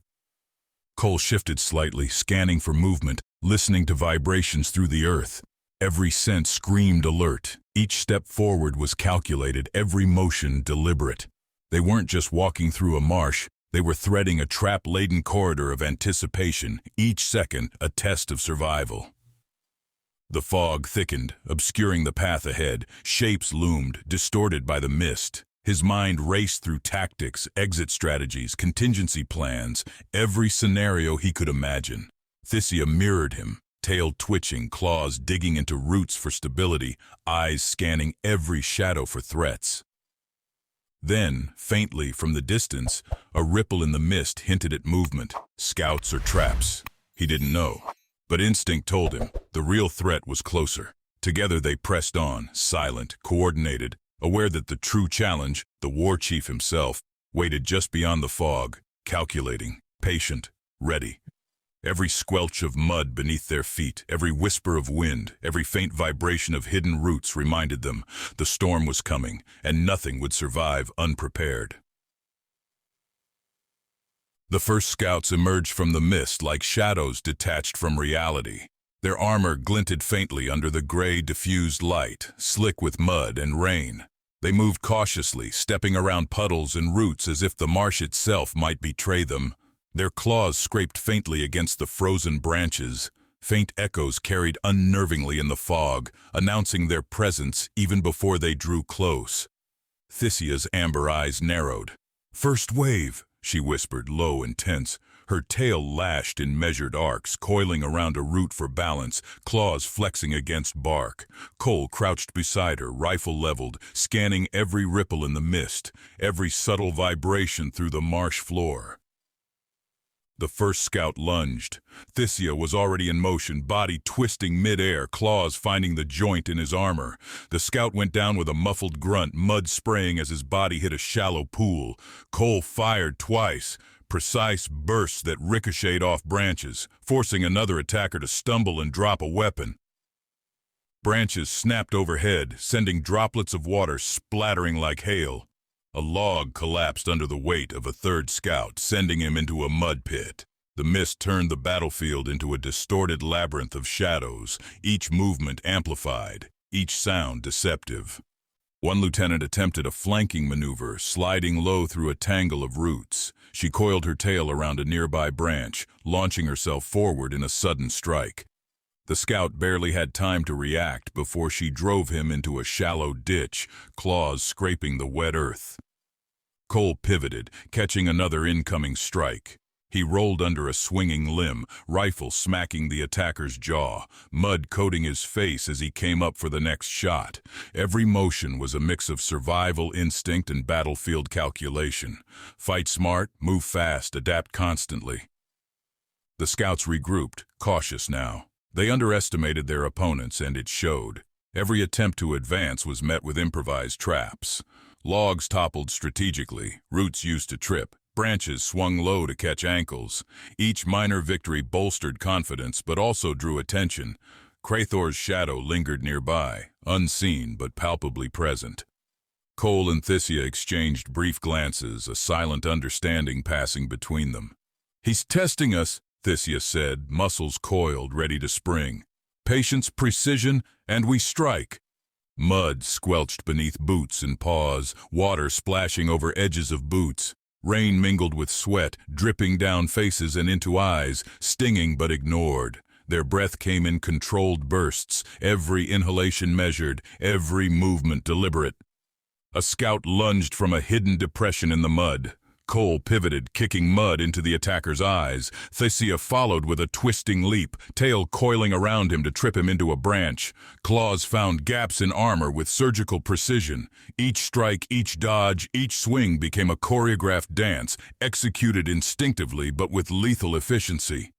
Cole shifted slightly, scanning for movement, listening to vibrations through the earth. Every sense screamed alert. Each step forward was calculated, every motion deliberate. They weren't just walking through a marsh, they were threading a trap-laden corridor of anticipation, each second a test of survival. The fog thickened, obscuring the path ahead. Shapes loomed, distorted by the mist. His mind raced through tactics, exit strategies, contingency plans, every scenario he could imagine. Thyssia mirrored him, tail twitching, claws digging into roots for stability, eyes scanning every shadow for threats. Then, faintly from the distance, a ripple in the mist hinted at movement, scouts or traps. He didn't know, but instinct told him the real threat was closer. Together they pressed on, silent, coordinated, aware that the true challenge, the war chief himself, waited just beyond the fog, calculating, patient, ready. Every squelch of mud beneath their feet, every whisper of wind, every faint vibration of hidden roots reminded them the storm was coming, and nothing would survive unprepared. The first scouts emerged from the mist like shadows detached from reality. Their armor glinted faintly under the gray, diffused light, slick with mud and rain. They moved cautiously, stepping around puddles and roots as if the marsh itself might betray them. Their claws scraped faintly against the frozen branches. Faint echoes carried unnervingly in the fog, announcing their presence even before they drew close. Thyssia's amber eyes narrowed. "First wave," she whispered, low and tense. Her tail lashed in measured arcs, coiling around a root for balance, claws flexing against bark. Cole crouched beside her, rifle leveled, scanning every ripple in the mist, every subtle vibration through the marsh floor. The first scout lunged. Thyssia was already in motion, body twisting mid-air, claws finding the joint in his armor. The scout went down with a muffled grunt, mud spraying as his body hit a shallow pool. Cole fired twice, precise bursts that ricocheted off branches, forcing another attacker to stumble and drop a weapon. Branches snapped overhead, sending droplets of water splattering like hail. A log collapsed under the weight of a third scout, sending him into a mud pit. The mist turned the battlefield into a distorted labyrinth of shadows, each movement amplified, each sound deceptive. One lieutenant attempted a flanking maneuver, sliding low through a tangle of roots. She coiled her tail around a nearby branch, launching herself forward in a sudden strike. The scout barely had time to react before she drove him into a shallow ditch, claws scraping the wet earth. Cole pivoted, catching another incoming strike. He rolled under a swinging limb, rifle smacking the attacker's jaw, mud coating his face as he came up for the next shot. Every motion was a mix of survival instinct and battlefield calculation. Fight smart, move fast, adapt constantly. The scouts regrouped, cautious now. They underestimated their opponents, and it showed. Every attempt to advance was met with improvised traps. Logs toppled strategically, roots used to trip, branches swung low to catch ankles. Each minor victory bolstered confidence, but also drew attention. Traitor's shadow lingered nearby, unseen but palpably present. Cole and Thyssia exchanged brief glances, a silent understanding passing between them. "He's testing us," Thyssia said, muscles coiled, ready to spring. "Patience, precision, and we strike." Mud squelched beneath boots and paws, water splashing over edges of boots. Rain mingled with sweat, dripping down faces and into eyes, stinging but ignored. Their breath came in controlled bursts, every inhalation measured, every movement deliberate. A scout lunged from a hidden depression in the mud. Cole pivoted, kicking mud into the attacker's eyes. Thyssia followed with a twisting leap, tail coiling around him to trip him into a branch. Claws found gaps in armor with surgical precision. Each strike, each dodge, each swing became a choreographed dance, executed instinctively but with lethal efficiency.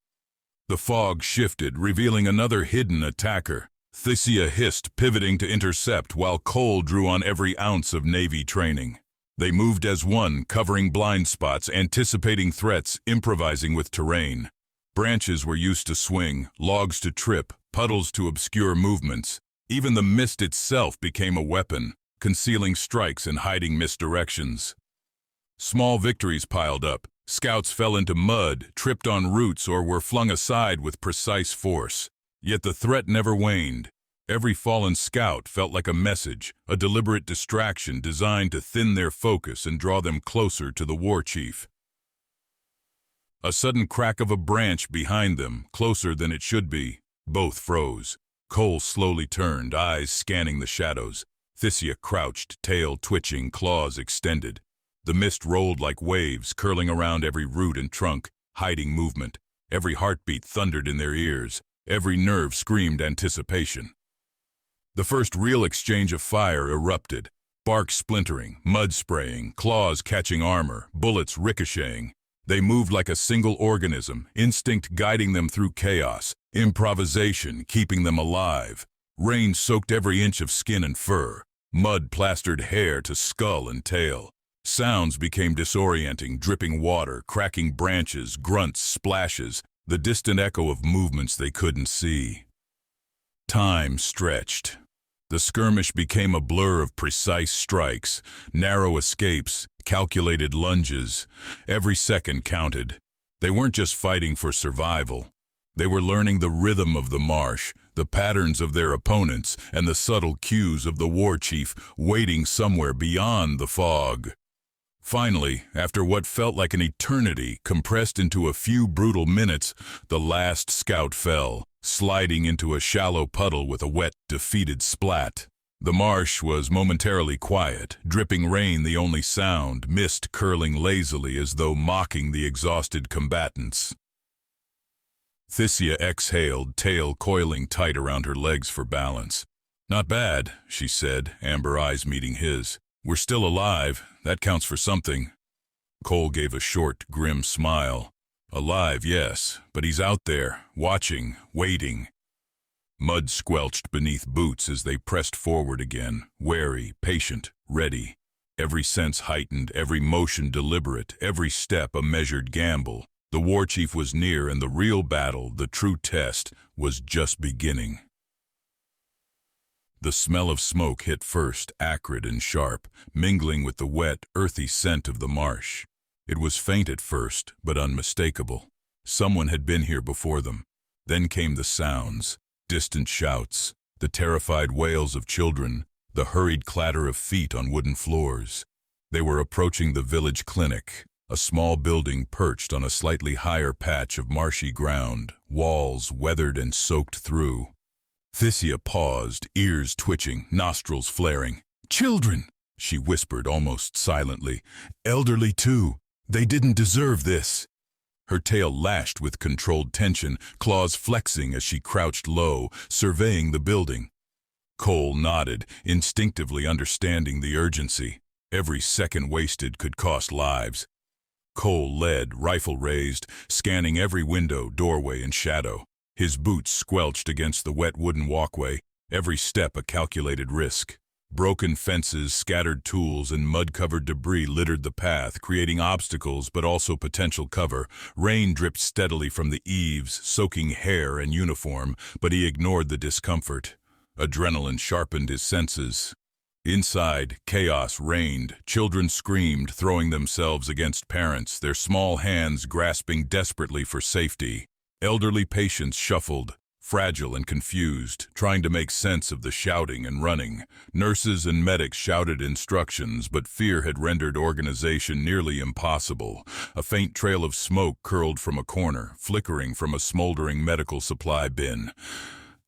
The fog shifted, revealing another hidden attacker. Thyssia hissed, pivoting to intercept, while Cole drew on every ounce of Navy training. They moved as one, covering blind spots, anticipating threats, improvising with terrain. Branches were used to swing, logs to trip, puddles to obscure movements. Even the mist itself became a weapon, concealing strikes and hiding misdirections. Small victories piled up. Scouts fell into mud, tripped on roots, or were flung aside with precise force. Yet the threat never waned. Every fallen scout felt like a message, a deliberate distraction designed to thin their focus and draw them closer to the war chief. A sudden crack of a branch behind them, closer than it should be. Both froze. Cole slowly turned, eyes scanning the shadows. Thyssia crouched, tail twitching, claws extended. The mist rolled like waves, curling around every root and trunk, hiding movement. Every heartbeat thundered in their ears. Every nerve screamed anticipation. The first real exchange of fire erupted. Bark splintering, mud spraying, claws catching armor, bullets ricocheting. They moved like a single organism, instinct guiding them through chaos, improvisation keeping them alive. Rain soaked every inch of skin and fur. Mud plastered hair to skull and tail. Sounds became disorienting, dripping water, cracking branches, grunts, splashes, the distant echo of movements they couldn't see. Time stretched. The skirmish became a blur of precise strikes, narrow escapes, calculated lunges. Every second counted. They weren't just fighting for survival. They were learning the rhythm of the marsh, the patterns of their opponents, and the subtle cues of the war chief waiting somewhere beyond the fog. Finally, after what felt like an eternity compressed into a few brutal minutes, the last scout fell, sliding into a shallow puddle with a wet, defeated splat. The marsh was momentarily quiet, dripping rain the only sound, mist curling lazily as though mocking the exhausted combatants. Thyssia exhaled, tail coiling tight around her legs for balance. "Not bad," she said, amber eyes meeting his. "We're still alive. That counts for something." Cole gave a short, grim smile. "Alive, yes, but he's out there, watching, waiting." Mud squelched beneath boots as they pressed forward again, wary, patient, ready. Every sense heightened, every motion deliberate, every step a measured gamble. The war chief was near, and the real battle, the true test, was just beginning. The smell of smoke hit first, acrid and sharp, mingling with the wet, earthy scent of the marsh. It was faint at first, but unmistakable. Someone had been here before them. Then came the sounds, distant shouts, the terrified wails of children, the hurried clatter of feet on wooden floors. They were approaching the village clinic, a small building perched on a slightly higher patch of marshy ground, walls weathered and soaked through. Thyssia paused, ears twitching, nostrils flaring. "Children!" she whispered almost silently. "Elderly too. They didn't deserve this." Her tail lashed with controlled tension, claws flexing as she crouched low, surveying the building. Cole nodded, instinctively understanding the urgency. Every second wasted could cost lives. Cole led, rifle raised, scanning every window, doorway, and shadow. His boots squelched against the wet wooden walkway, every step a calculated risk. Broken fences, scattered tools, and mud-covered debris littered the path, creating obstacles but also potential cover. Rain dripped steadily from the eaves, soaking hair and uniform, but he ignored the discomfort. Adrenaline sharpened his senses. Inside, chaos reigned. Children screamed, throwing themselves against parents, their small hands grasping desperately for safety. Elderly patients shuffled, fragile and confused, trying to make sense of the shouting and running. Nurses and medics shouted instructions, but fear had rendered organization nearly impossible. A faint trail of smoke curled from a corner, flickering from a smoldering medical supply bin.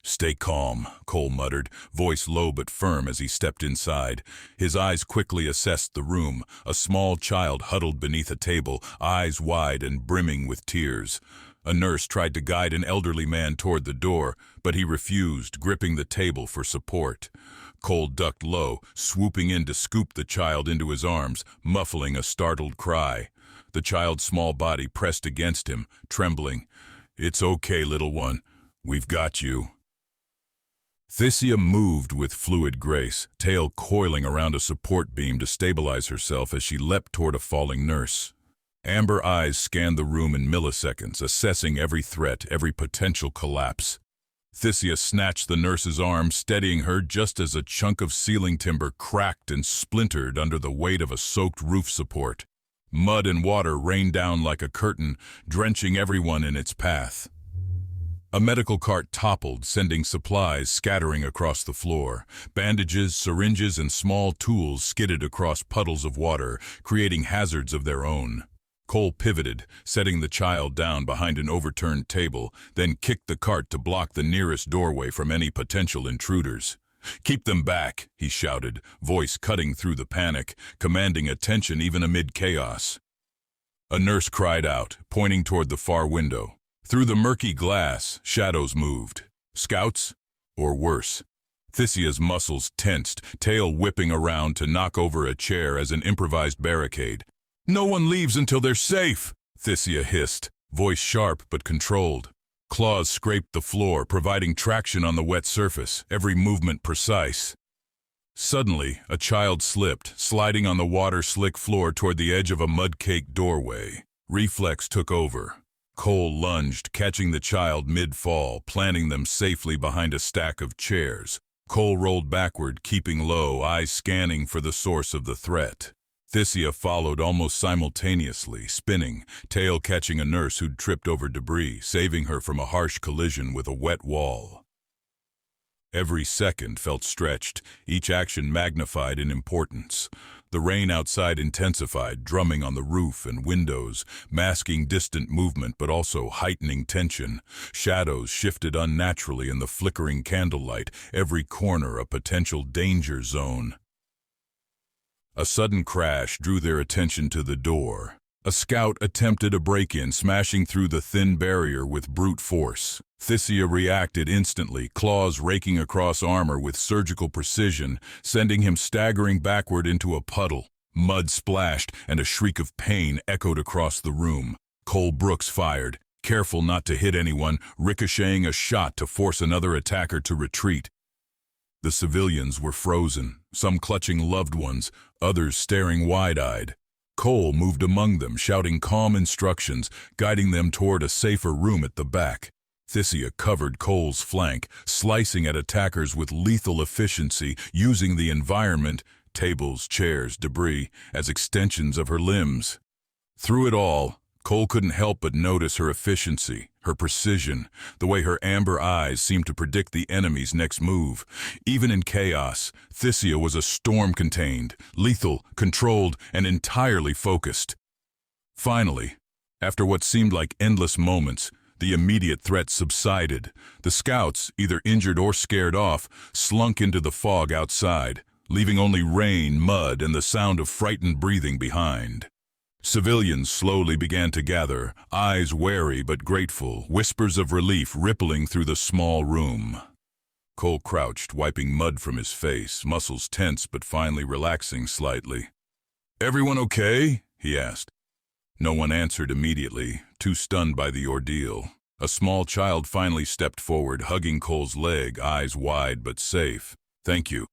"Stay calm," Cole muttered, voice low but firm as he stepped inside. His eyes quickly assessed the room, a small child huddled beneath a table, eyes wide and brimming with tears. A nurse tried to guide an elderly man toward the door, but he refused, gripping the table for support. Cole ducked low, swooping in to scoop the child into his arms, muffling a startled cry. The child's small body pressed against him, trembling. "It's okay, little one. We've got you." Thyssia moved with fluid grace, tail coiling around a support beam to stabilize herself as she leapt toward a falling nurse. Amber eyes scanned the room in milliseconds, assessing every threat, every potential collapse. Thyssia snatched the nurse's arm, steadying her just as a chunk of ceiling timber cracked and splintered under the weight of a soaked roof support. Mud and water rained down like a curtain, drenching everyone in its path. A medical cart toppled, sending supplies scattering across the floor. Bandages, syringes, and small tools skidded across puddles of water, creating hazards of their own. Cole pivoted, setting the child down behind an overturned table, then kicked the cart to block the nearest doorway from any potential intruders. "Keep them back," he shouted, voice cutting through the panic, commanding attention even amid chaos. A nurse cried out, pointing toward the far window. Through the murky glass, shadows moved. Scouts? Or worse. Thyssia's muscles tensed, tail whipping around to knock over a chair as an improvised barricade. "No one leaves until they're safe," Thyssia hissed, voice sharp but controlled. Claws scraped the floor, providing traction on the wet surface, every movement precise. Suddenly, a child slipped, sliding on the water-slick floor toward the edge of a mud-caked doorway. Reflex took over. Cole lunged, catching the child mid-fall, planting them safely behind a stack of chairs. Cole rolled backward, keeping low, eyes scanning for the source of the threat. Thyssia followed almost simultaneously, spinning, tail catching a nurse who'd tripped over debris, saving her from a harsh collision with a wet wall. Every second felt stretched, each action magnified in importance. The rain outside intensified, drumming on the roof and windows, masking distant movement but also heightening tension. Shadows shifted unnaturally in the flickering candlelight, every corner a potential danger zone. A sudden crash drew their attention to the door. A scout attempted a break-in, smashing through the thin barrier with brute force. Thyssia reacted instantly, claws raking across armor with surgical precision, sending him staggering backward into a puddle. Mud splashed, and a shriek of pain echoed across the room. Cole Brooks fired, careful not to hit anyone, ricocheting a shot to force another attacker to retreat. The civilians were frozen, some clutching loved ones, others staring wide-eyed. Cole moved among them, shouting calm instructions, guiding them toward a safer room at the back. Thyssia covered Cole's flank, slicing at attackers with lethal efficiency, using the environment, tables, chairs, debris, as extensions of her limbs. Through it all, Cole couldn't help but notice her efficiency, her precision, the way her amber eyes seemed to predict the enemy's next move. Even in chaos, Thyssia was a storm contained, lethal, controlled, and entirely focused. Finally, after what seemed like endless moments, the immediate threat subsided. The scouts, either injured or scared off, slunk into the fog outside, leaving only rain, mud, and the sound of frightened breathing behind. Civilians slowly began to gather, eyes wary but grateful, whispers of relief rippling through the small room. Cole crouched, wiping mud from his face, muscles tense but finally relaxing slightly. "Everyone okay?" he asked. No one answered immediately, too stunned by the ordeal. A small child finally stepped forward, hugging Cole's leg, eyes wide but safe. "Thank you."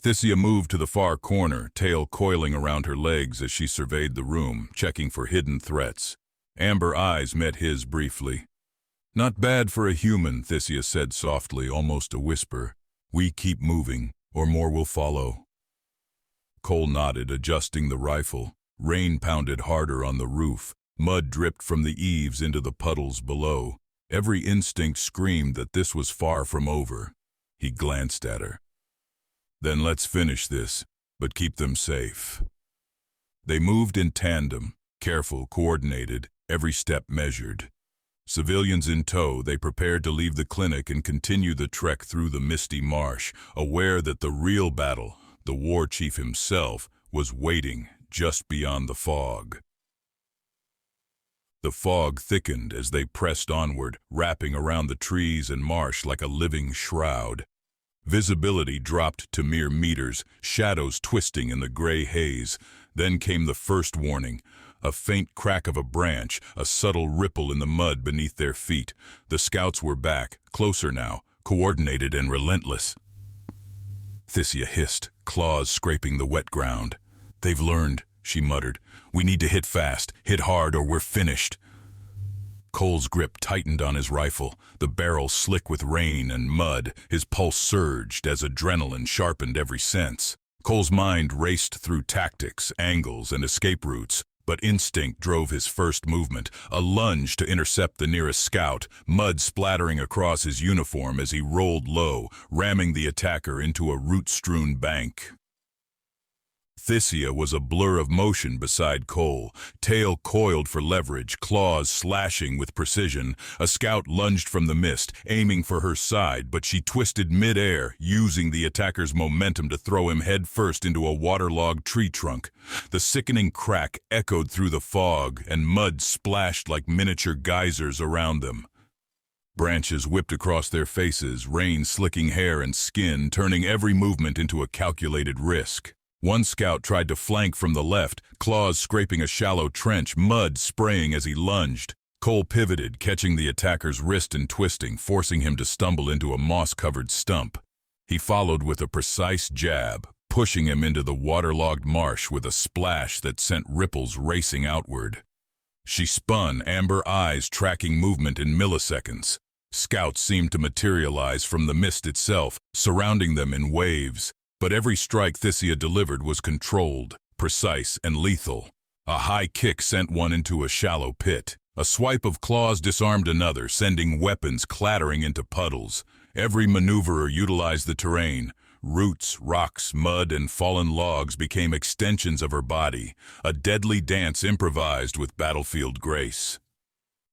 Thyssia moved to the far corner, tail coiling around her legs as she surveyed the room, checking for hidden threats. Amber eyes met his briefly. "Not bad for a human," Thyssia said softly, almost a whisper. "We keep moving, or more will follow." Cole nodded, adjusting the rifle. Rain pounded harder on the roof. Mud dripped from the eaves into the puddles below. Every instinct screamed that this was far from over. He glanced at her. "Then let's finish this, but keep them safe." They moved in tandem, careful, coordinated, every step measured. Civilians in tow, they prepared to leave the clinic and continue the trek through the misty marsh, aware that the real battle, the war chief himself, was waiting just beyond the fog. The fog thickened as they pressed onward, wrapping around the trees and marsh like a living shroud. Visibility dropped to mere meters, shadows twisting in the gray haze. Then came the first warning, a faint crack of a branch, a subtle ripple in the mud beneath their feet. The scouts were back, closer now, coordinated and relentless. Thyssia hissed, claws scraping the wet ground. "They've learned," she muttered. "We need to hit fast, hit hard, or we're finished." Cole's grip tightened on his rifle, the barrel slick with rain and mud. His pulse surged as adrenaline sharpened every sense. Cole's mind raced through tactics, angles, and escape routes, but instinct drove his first movement, a lunge to intercept the nearest scout, mud splattering across his uniform as he rolled low, ramming the attacker into a root-strewn bank. Thyssia was a blur of motion beside Cole, tail coiled for leverage, claws slashing with precision. A scout lunged from the mist, aiming for her side, but she twisted mid-air, using the attacker's momentum to throw him headfirst into a waterlogged tree trunk. The sickening crack echoed through the fog, and mud splashed like miniature geysers around them. Branches whipped across their faces, rain slicking hair and skin, turning every movement into a calculated risk. One scout tried to flank from the left, claws scraping a shallow trench, mud spraying as he lunged. Cole pivoted, catching the attacker's wrist and twisting, forcing him to stumble into a moss-covered stump. He followed with a precise jab, pushing him into the waterlogged marsh with a splash that sent ripples racing outward. She spun, amber eyes tracking movement in milliseconds. Scouts seemed to materialize from the mist itself, surrounding them in waves. But every strike Thyssia delivered was controlled, precise, and lethal. A high kick sent one into a shallow pit. A swipe of claws disarmed another, sending weapons clattering into puddles. Every maneuverer utilized the terrain. Roots, rocks, mud, and fallen logs became extensions of her body, a deadly dance improvised with battlefield grace.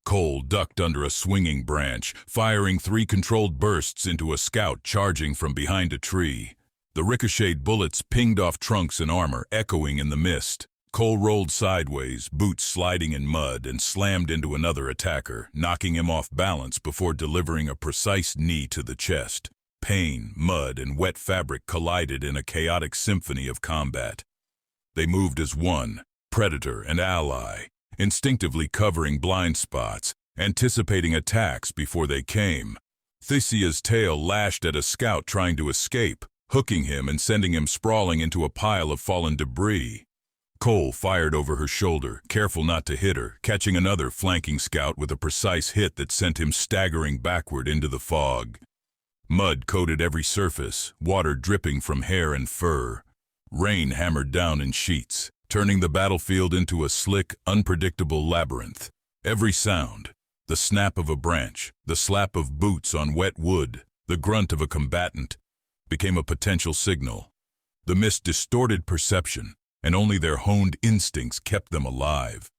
Cole ducked under a swinging branch, firing 3 controlled bursts into a scout charging from behind a tree. The ricocheted bullets pinged off trunks and armor, echoing in the mist. Cole rolled sideways, boots sliding in mud, and slammed into another attacker, knocking him off balance before delivering a precise knee to the chest. Pain, mud, and wet fabric collided in a chaotic symphony of combat. They moved as one, predator and ally, instinctively covering blind spots, anticipating attacks before they came. Thyssia's tail lashed at a scout trying to escape, hooking him and sending him sprawling into a pile of fallen debris. Cole fired over her shoulder, careful not to hit her, catching another flanking scout with a precise hit that sent him staggering backward into the fog. Mud coated every surface, water dripping from hair and fur. Rain hammered down in sheets, turning the battlefield into a slick, unpredictable labyrinth. Every sound, the snap of a branch, the slap of boots on wet wood, the grunt of a combatant, became a potential signal. The mist distorted perception, and only their honed instincts kept them alive.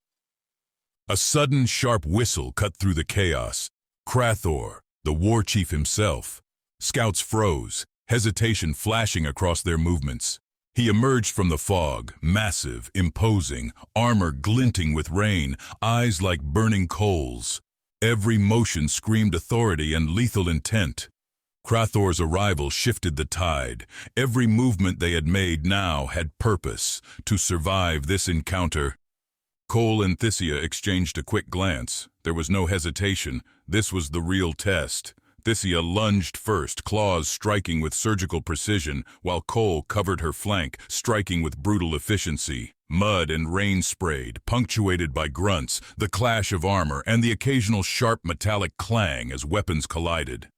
A sudden, sharp whistle cut through the chaos. Crathor, the war chief himself. Scouts froze, hesitation flashing across their movements. He emerged from the fog, massive, imposing, armor glinting with rain, eyes like burning coals. Every motion screamed authority and lethal intent. Crathor's arrival shifted the tide. Every movement they had made now had purpose. To survive this encounter, Cole and Thyssia exchanged a quick glance. There was no hesitation. This was the real test. Thyssia lunged first, claws striking with surgical precision, while Cole covered her flank, striking with brutal efficiency. Mud and rain sprayed, punctuated by grunts, the clash of armor, and the occasional sharp metallic clang as weapons collided.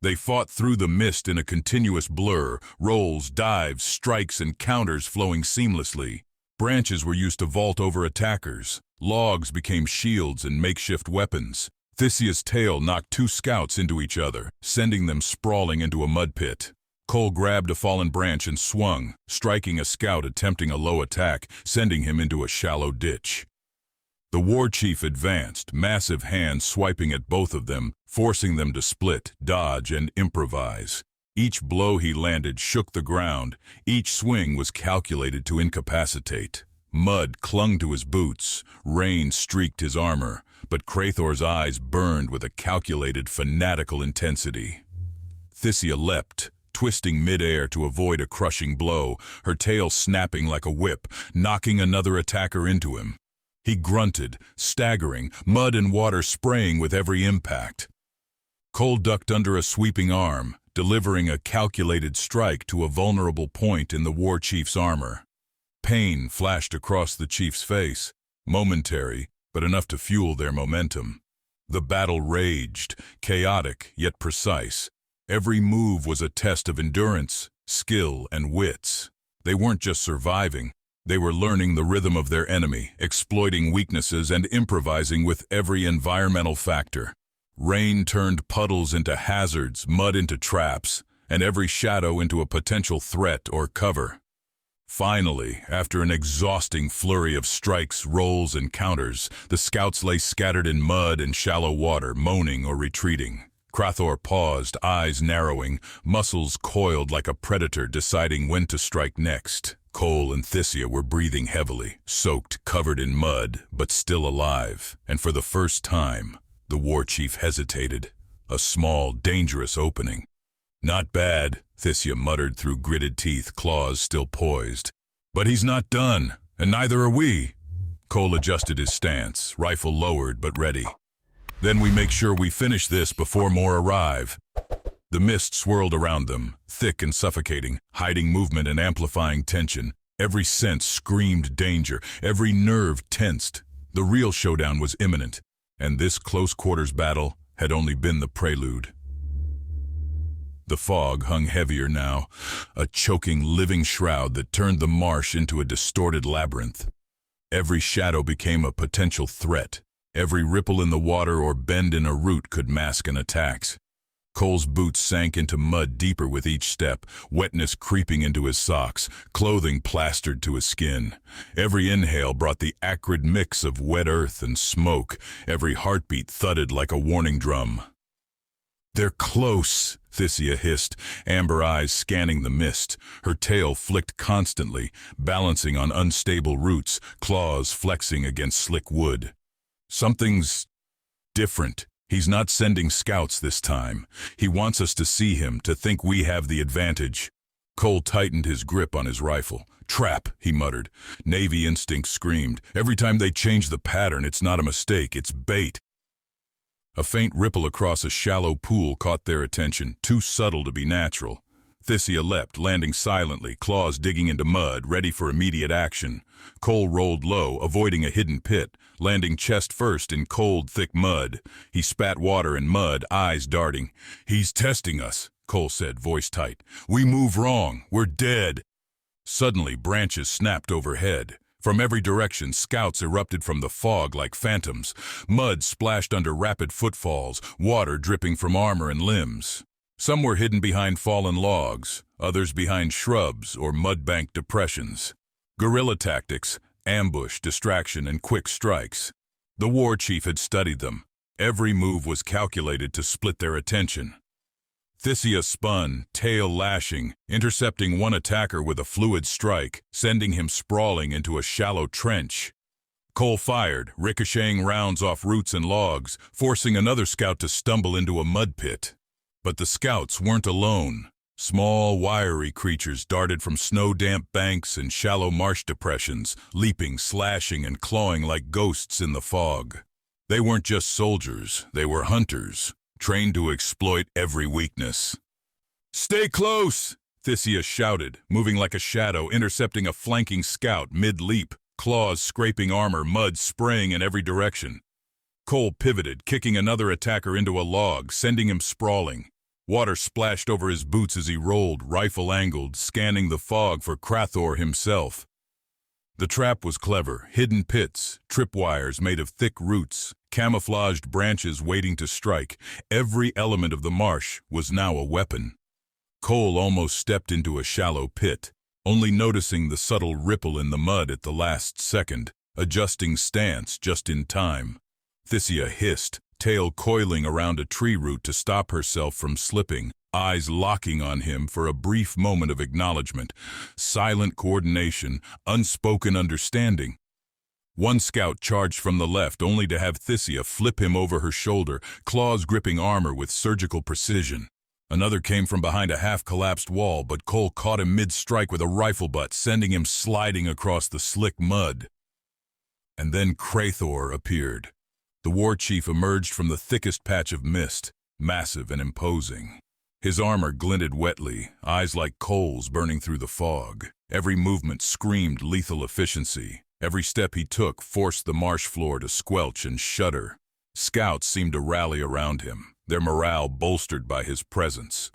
They fought through the mist in a continuous blur, rolls, dives, strikes, and counters flowing seamlessly. Branches were used to vault over attackers. Logs became shields and makeshift weapons. Thyssia's tail knocked 2 scouts into each other, sending them sprawling into a mud pit. Cole grabbed a fallen branch and swung, striking a scout attempting a low attack, sending him into a shallow ditch. The war chief advanced, massive hands swiping at both of them, forcing them to split, dodge, and improvise. Each blow he landed shook the ground. Each swing was calculated to incapacitate. Mud clung to his boots, rain streaked his armor, but Crathor's eyes burned with a calculated, fanatical intensity. Thyssia leapt, twisting midair to avoid a crushing blow, her tail snapping like a whip, knocking another attacker into him. He grunted, staggering, mud and water spraying with every impact. Cole ducked under a sweeping arm, delivering a calculated strike to a vulnerable point in the war chief's armor. Pain flashed across the chief's face, momentary, but enough to fuel their momentum. The battle raged, chaotic yet precise. Every move was a test of endurance, skill, and wits. They weren't just surviving. They were learning the rhythm of their enemy, exploiting weaknesses and improvising with every environmental factor. Rain turned puddles into hazards, mud into traps, and every shadow into a potential threat or cover. Finally, after an exhausting flurry of strikes, rolls, and counters, the scouts lay scattered in mud and shallow water, moaning or retreating. Crathor paused, eyes narrowing, muscles coiled like a predator deciding when to strike next. Cole and Thyssia were breathing heavily, soaked, covered in mud, but still alive. And for the first time, The war chief hesitated. A small, dangerous opening. Not bad, Thyssia muttered through gritted teeth, claws still poised. But he's not done, and neither are we. Cole adjusted his stance, rifle lowered but ready. Then we make sure we finish this before more arrive. The mist swirled around them, thick and suffocating, hiding movement and amplifying tension. Every sense screamed danger, every nerve tensed. The real showdown was imminent, and this close-quarters battle had only been the prelude. The fog hung heavier now, a choking, living shroud that turned the marsh into a distorted labyrinth. Every shadow became a potential threat. Every ripple in the water or bend in a root could mask an attack. Cole's boots sank into mud deeper with each step, wetness creeping into his socks, clothing plastered to his skin. Every inhale brought the acrid mix of wet earth and smoke. Every heartbeat thudded like a warning drum. "They're close," Thyssia hissed, amber eyes scanning the mist. Her tail flicked constantly, balancing on unstable roots, claws flexing against slick wood. "Something's different. He's not sending scouts this time. He wants us to see him, to think we have the advantage." Cole tightened his grip on his rifle. "Trap," he muttered. Navy instinct screamed. Every time they change the pattern, it's not a mistake, it's bait. A faint ripple across a shallow pool caught their attention, too subtle to be natural. Thyssia leapt, landing silently, claws digging into mud, ready for immediate action. Cole rolled low, avoiding a hidden pit, landing chest first in cold, thick mud. He spat water and mud, eyes darting. "He's testing us," Cole said, voice tight. "We move wrong, we're dead." Suddenly, branches snapped overhead. From every direction, scouts erupted from the fog like phantoms. Mud splashed under rapid footfalls, water dripping from armor and limbs. Some were hidden behind fallen logs, others behind shrubs or mud-banked depressions. Guerrilla tactics, ambush, distraction, and quick strikes. The war chief had studied them. Every move was calculated to split their attention. Thyssia spun, tail lashing, intercepting one attacker with a fluid strike, sending him sprawling into a shallow trench. Cole fired, ricocheting rounds off roots and logs, forcing another scout to stumble into a mud pit. But the scouts weren't alone. Small, wiry creatures darted from snow-damp banks and shallow marsh depressions, leaping, slashing, and clawing like ghosts in the fog. They weren't just soldiers, they were hunters, trained to exploit every weakness. "Stay close!" Thyssia shouted, moving like a shadow, intercepting a flanking scout mid-leap, claws scraping armor, mud spraying in every direction. Cole pivoted, kicking another attacker into a log, sending him sprawling. Water splashed over his boots as he rolled, rifle angled, scanning the fog for Crathor himself. The trap was clever, hidden pits, tripwires made of thick roots, camouflaged branches waiting to strike. Every element of the marsh was now a weapon. Cole almost stepped into a shallow pit, only noticing the subtle ripple in the mud at the last second, adjusting stance just in time. Thyssia hissed, tail coiling around a tree root to stop herself from slipping, eyes locking on him for a brief moment of acknowledgement, silent coordination, unspoken understanding. One scout charged from the left only to have Thyssia flip him over her shoulder, claws gripping armor with surgical precision. Another came from behind a half-collapsed wall, but Cole caught him mid-strike with a rifle butt, sending him sliding across the slick mud. And then Crathor appeared. The war chief emerged from the thickest patch of mist, massive and imposing. His armor glinted wetly, eyes like coals burning through the fog. Every movement screamed lethal efficiency. Every step he took forced the marsh floor to squelch and shudder. Scouts seemed to rally around him, their morale bolstered by his presence.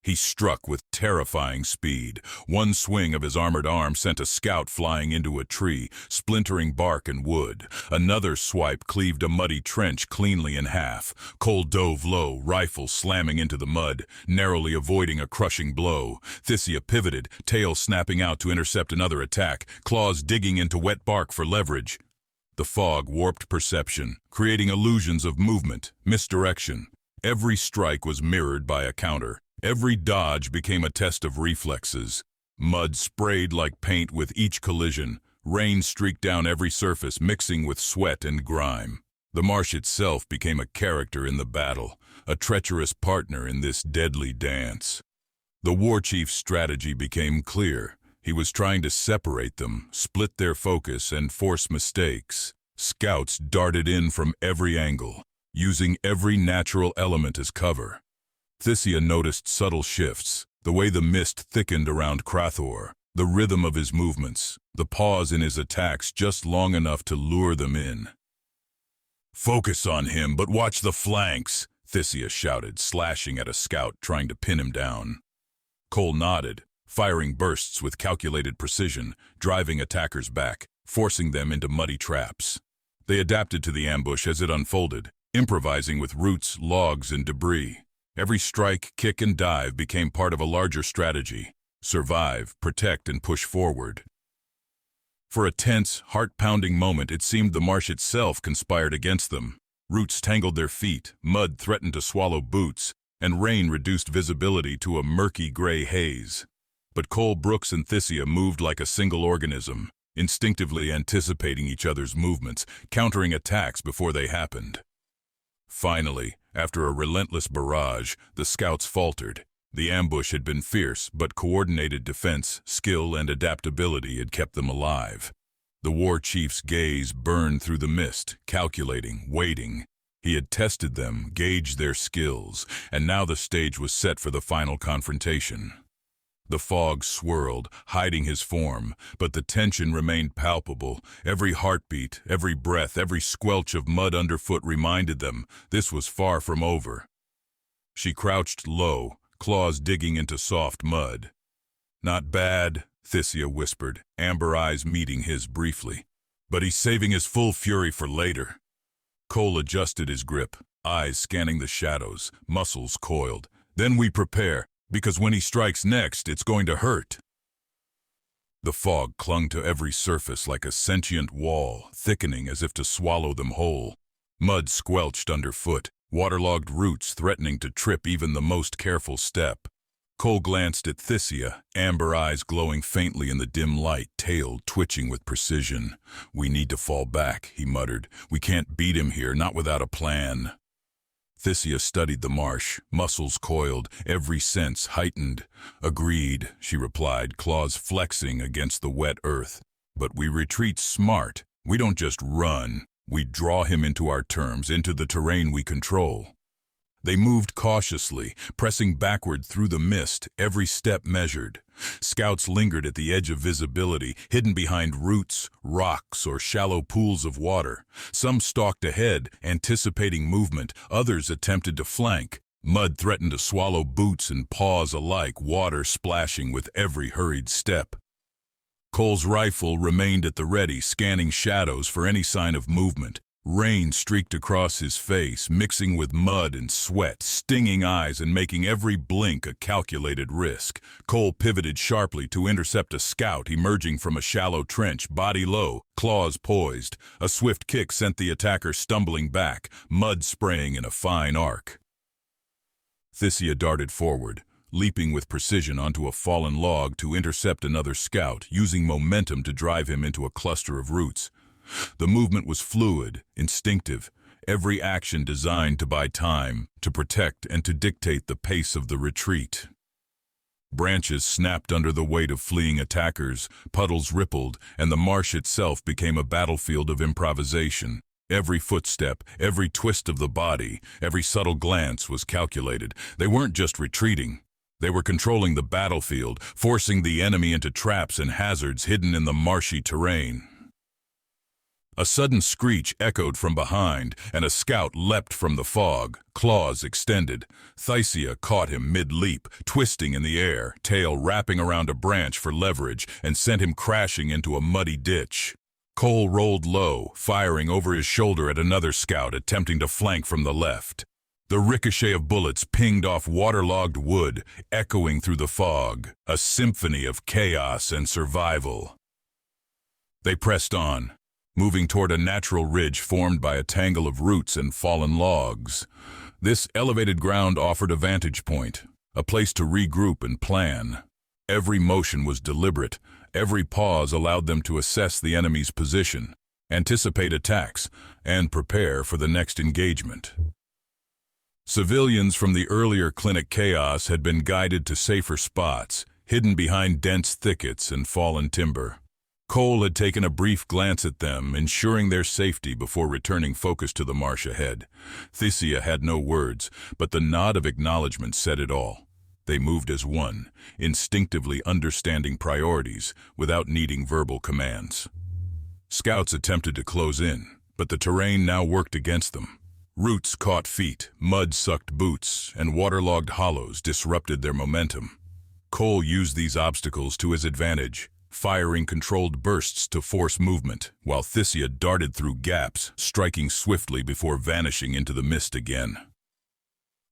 He struck with terrifying speed. One swing of his armored arm sent a scout flying into a tree, splintering bark and wood. Another swipe cleaved a muddy trench cleanly in half. Cole dove low, rifle slamming into the mud, narrowly avoiding a crushing blow. Thyssia pivoted, tail snapping out to intercept another attack, claws digging into wet bark for leverage. The fog warped perception, creating illusions of movement, misdirection. Every strike was mirrored by a counter. Every dodge became a test of reflexes. Mud sprayed like paint with each collision. Rain streaked down every surface, mixing with sweat and grime. The marsh itself became a character in the battle, a treacherous partner in this deadly dance. The war chief's strategy became clear. He was trying to separate them, split their focus, and force mistakes. Scouts darted in from every angle, using every natural element as cover. Thyssia noticed subtle shifts, the way the mist thickened around Crathor, the rhythm of his movements, the pause in his attacks just long enough to lure them in. "Focus on him, but watch the flanks," Thyssia shouted, slashing at a scout trying to pin him down. Cole nodded, firing bursts with calculated precision, driving attackers back, forcing them into muddy traps. They adapted to the ambush as it unfolded, improvising with roots, logs, and debris. Every strike, kick, and dive became part of a larger strategy: survive, protect, and push forward. For a tense, heart-pounding moment, it seemed the marsh itself conspired against them. Roots tangled their feet, mud threatened to swallow boots, and rain reduced visibility to a murky gray haze. But Cole Brooks and Thyssia moved like a single organism, instinctively anticipating each other's movements, countering attacks before they happened. Finally, after a relentless barrage, the scouts faltered. The ambush had been fierce, but coordinated defense, skill, and adaptability had kept them alive. The war chief's gaze burned through the mist, calculating, waiting. He had tested them, gauged their skills, and now the stage was set for the final confrontation. The fog swirled, hiding his form, but the tension remained palpable. Every heartbeat, every breath, every squelch of mud underfoot reminded them this was far from over. She crouched low, claws digging into soft mud. "Not bad," Thyssia whispered, amber eyes meeting his briefly. "But he's saving his full fury for later." Cole adjusted his grip, eyes scanning the shadows, muscles coiled. "Then we prepare, because when he strikes next, it's going to hurt." The fog clung to every surface like a sentient wall, thickening as if to swallow them whole. Mud squelched underfoot, waterlogged roots threatening to trip even the most careful step. Cole glanced at Thyssia, amber eyes glowing faintly in the dim light, tail twitching with precision. "We need to fall back," he muttered. "We can't beat him here, not without a plan." Thyssia studied the marsh, muscles coiled, every sense heightened. "Agreed," she replied, claws flexing against the wet earth. "But we retreat smart. We don't just run. We draw him into our terms, into the terrain we control." They moved cautiously, pressing backward through the mist, every step measured. Scouts lingered at the edge of visibility, hidden behind roots, rocks, or shallow pools of water. Some stalked ahead, anticipating movement. Others attempted to flank. Mud threatened to swallow boots and paws alike, water splashing with every hurried step. Cole's rifle remained at the ready, scanning shadows for any sign of movement. Rain streaked across his face, mixing with mud and sweat, stinging eyes and making every blink a calculated risk. Cole pivoted sharply to intercept a scout emerging from a shallow trench, body low, claws poised. A swift kick sent the attacker stumbling back, mud spraying in a fine arc. Thyssia darted forward, leaping with precision onto a fallen log to intercept another scout, using momentum to drive him into a cluster of roots. The movement was fluid, instinctive, every action designed to buy time, to protect, and to dictate the pace of the retreat. Branches snapped under the weight of fleeing attackers, puddles rippled, and the marsh itself became a battlefield of improvisation. Every footstep, every twist of the body, every subtle glance was calculated. They weren't just retreating. They were controlling the battlefield, forcing the enemy into traps and hazards hidden in the marshy terrain. A sudden screech echoed from behind, and a scout leapt from the fog, claws extended. Thyssia caught him mid-leap, twisting in the air, tail wrapping around a branch for leverage, and sent him crashing into a muddy ditch. Cole rolled low, firing over his shoulder at another scout attempting to flank from the left. The ricochet of bullets pinged off waterlogged wood, echoing through the fog, a symphony of chaos and survival. They pressed on, moving toward a natural ridge formed by a tangle of roots and fallen logs. This elevated ground offered a vantage point, a place to regroup and plan. Every motion was deliberate. Every pause allowed them to assess the enemy's position. anticipate attacks, and prepare for the next engagement. Civilians from the earlier clinic chaos had been guided to safer spots, hidden behind dense thickets and fallen timber. Cole had taken a brief glance at them, ensuring their safety before returning focus to the marsh ahead. Thyssia had no words, but the nod of acknowledgement said it all. They moved as one, instinctively understanding priorities without needing verbal commands. Scouts attempted to close in, but the terrain now worked against them. Roots caught feet, mud sucked boots, and waterlogged hollows disrupted their momentum. Cole used these obstacles to his advantage, firing controlled bursts to force movement, while Thyssia darted through gaps, striking swiftly before vanishing into the mist again.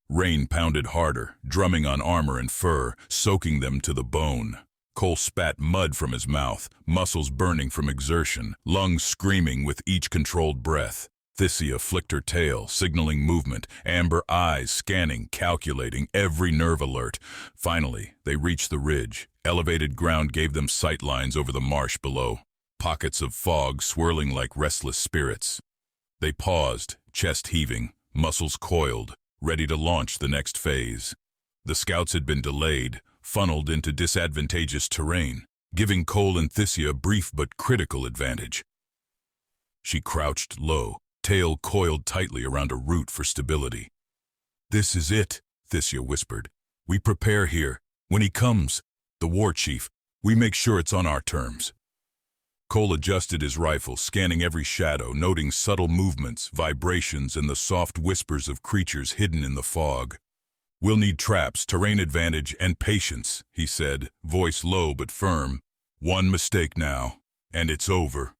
Rain pounded harder, drumming on armor and fur, soaking them to the bone. Cole spat mud from his mouth, muscles burning from exertion, lungs screaming with each controlled breath. Thyssia flicked her tail, signaling movement, amber eyes scanning, calculating, every nerve alert. Finally, they reached the ridge. Elevated ground gave them sight lines over the marsh below, pockets of fog swirling like restless spirits. They paused, chest heaving, muscles coiled, ready to launch the next phase. The scouts had been delayed, funneled into disadvantageous terrain, giving Cole and Thyssia a brief but critical advantage. She crouched low, tail coiled tightly around a root for stability. "This is it," Thyssia whispered. "We prepare here. When he comes, the war chief, we make sure it's on our terms." Cole adjusted his rifle, scanning every shadow, noting subtle movements, vibrations, and the soft whispers of creatures hidden in the fog. "We'll need traps, terrain advantage, and patience," he said, voice low but firm. "One mistake now, and it's over."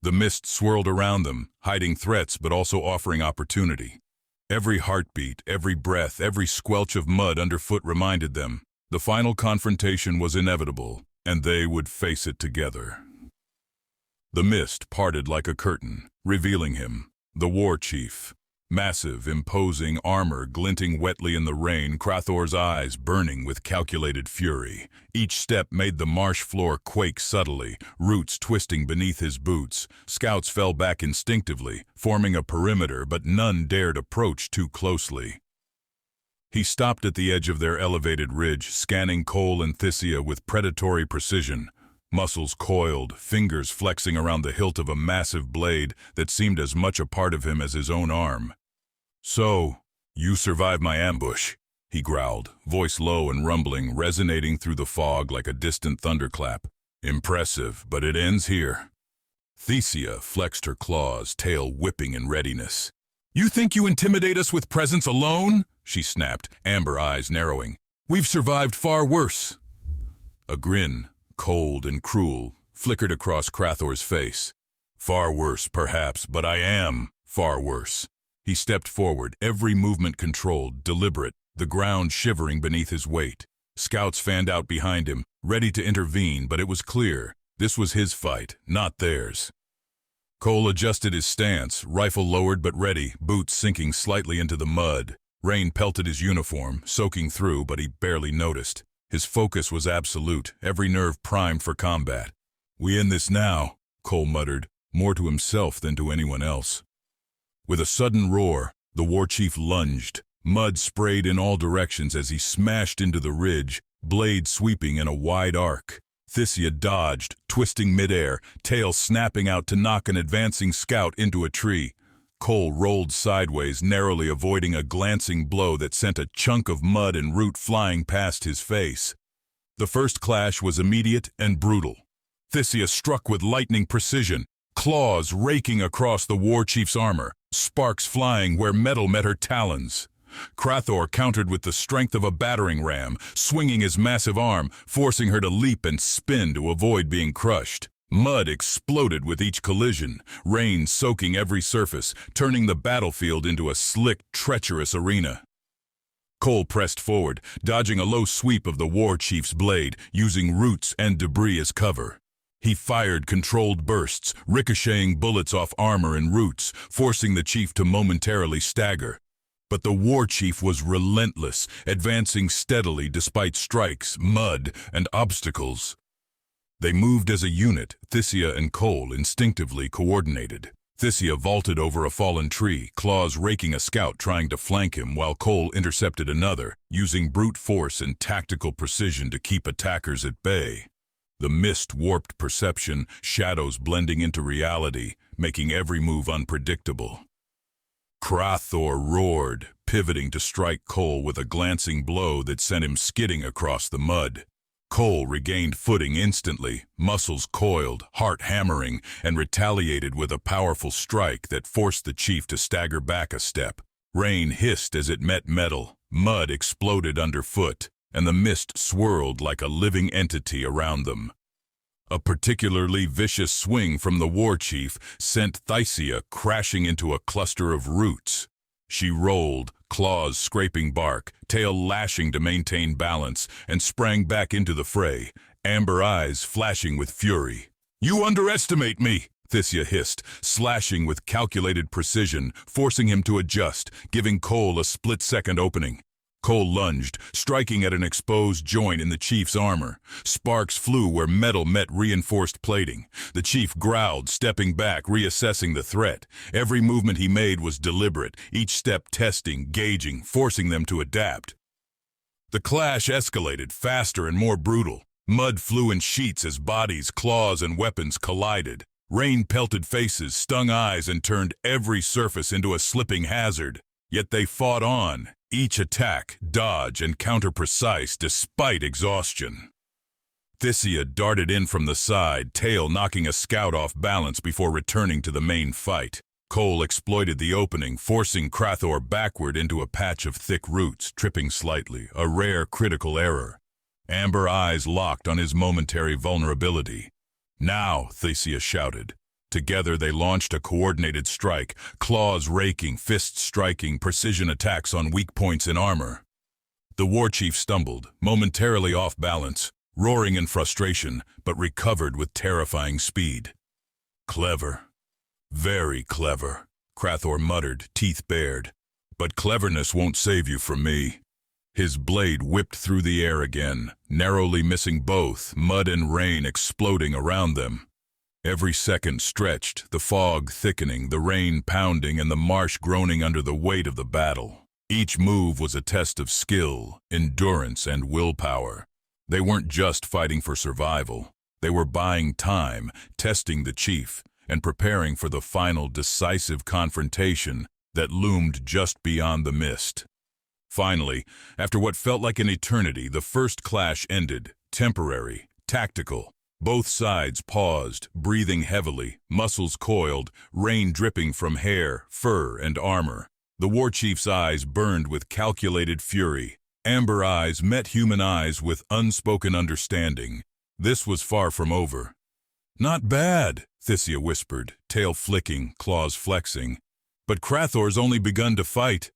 The mist swirled around them, hiding threats but also offering opportunity. Every heartbeat, every breath, every squelch of mud underfoot reminded them the final confrontation was inevitable, and they would face it together. The mist parted like a curtain, revealing him, the war chief. Massive, imposing armor glinting wetly in the rain, Crathor's eyes burning with calculated fury. Each step made the marsh floor quake subtly, roots twisting beneath his boots. Scouts fell back instinctively, forming a perimeter, but none dared approach too closely. He stopped at the edge of their elevated ridge, scanning Cole and Thyssia with predatory precision. Muscles coiled, fingers flexing around the hilt of a massive blade that seemed as much a part of him as his own arm. "So, you survived my ambush," he growled, voice low and rumbling, resonating through the fog like a distant thunderclap. "Impressive, but it ends here." Thyssia flexed her claws, tail whipping in readiness. "You think you intimidate us with presence alone?" she snapped, amber eyes narrowing. "We've survived far worse." A grin, cold and cruel, flickered across Crathor's face. "Far worse, perhaps, but I am far worse." He stepped forward, every movement controlled, deliberate, the ground shivering beneath his weight. Scouts fanned out behind him, ready to intervene, but it was clear, this was his fight, not theirs. Cole adjusted his stance, rifle lowered but ready, boots sinking slightly into the mud. Rain pelted his uniform, soaking through, but he barely noticed. His focus was absolute, every nerve primed for combat. "We end this now," Cole muttered, more to himself than to anyone else. With a sudden roar, the war chief lunged. Mud sprayed in all directions as he smashed into the ridge, blade sweeping in a wide arc. Thyssia dodged, twisting midair, tail snapping out to knock an advancing scout into a tree. Cole rolled sideways, narrowly avoiding a glancing blow that sent a chunk of mud and root flying past his face. The first clash was immediate and brutal. Thyssia struck with lightning precision, claws raking across the war chief's armor, sparks flying where metal met her talons. Crathor countered with the strength of a battering ram, swinging his massive arm, forcing her to leap and spin to avoid being crushed. Mud exploded with each collision, rain soaking every surface, turning the battlefield into a slick, treacherous arena. Cole pressed forward, dodging a low sweep of the war chief's blade, using roots and debris as cover. He fired controlled bursts, ricocheting bullets off armor and roots, forcing the chief to momentarily stagger. But the war chief was relentless, advancing steadily despite strikes, mud, and obstacles. They moved as a unit, Thyssia and Cole instinctively coordinated. Thyssia vaulted over a fallen tree, claws raking a scout trying to flank him, while Cole intercepted another, using brute force and tactical precision to keep attackers at bay. The mist warped perception, shadows blending into reality, making every move unpredictable. Crathor roared, pivoting to strike Cole with a glancing blow that sent him skidding across the mud. Cole regained footing instantly, muscles coiled, heart hammering, and retaliated with a powerful strike that forced the chief to stagger back a step. Rain hissed as it met metal, mud exploded underfoot, and the mist swirled like a living entity around them. A particularly vicious swing from the war chief sent Thyssia crashing into a cluster of roots. She rolled, claws scraping bark, tail lashing to maintain balance, and sprang back into the fray, amber eyes flashing with fury. "You underestimate me!" Thyssia hissed, slashing with calculated precision, forcing him to adjust, giving Cole a split-second opening. Cole lunged, striking at an exposed joint in the chief's armor. Sparks flew where metal met reinforced plating. The chief growled, stepping back, reassessing the threat. Every movement he made was deliberate, each step testing, gauging, forcing them to adapt. The clash escalated, faster and more brutal. Mud flew in sheets as bodies, claws, and weapons collided. Rain pelted faces, stung eyes, and turned every surface into a slipping hazard. Yet they fought on, each attack, dodge, and counter-precise despite exhaustion. Thyssia darted in from the side, tail knocking a scout off balance before returning to the main fight. Cole exploited the opening, forcing Crathor backward into a patch of thick roots, tripping slightly, a rare critical error. Amber eyes locked on his momentary vulnerability. "Now," Thyssia shouted. Together they launched a coordinated strike, claws raking, fists striking, precision attacks on weak points in armor. The war chief stumbled, momentarily off balance, roaring in frustration, but recovered with terrifying speed. "Clever. Very clever," Crathor muttered, teeth bared. "But cleverness won't save you from me." His blade whipped through the air again, narrowly missing both, mud and rain exploding around them. Every second stretched, the fog thickening, the rain pounding, and the marsh groaning under the weight of the battle. Each move was a test of skill, endurance, and willpower. They weren't just fighting for survival. They were buying time, testing the chief, and preparing for the final decisive confrontation that loomed just beyond the mist. Finally, after what felt like an eternity, the first clash ended, temporary, tactical. Both sides paused, breathing heavily, muscles coiled, rain dripping from hair, fur, and armor. The war chief's eyes burned with calculated fury. Amber eyes met human eyes with unspoken understanding. This was far from over. "Not bad," Thyssia whispered, tail flicking, claws flexing. "But Crathor's only begun to fight."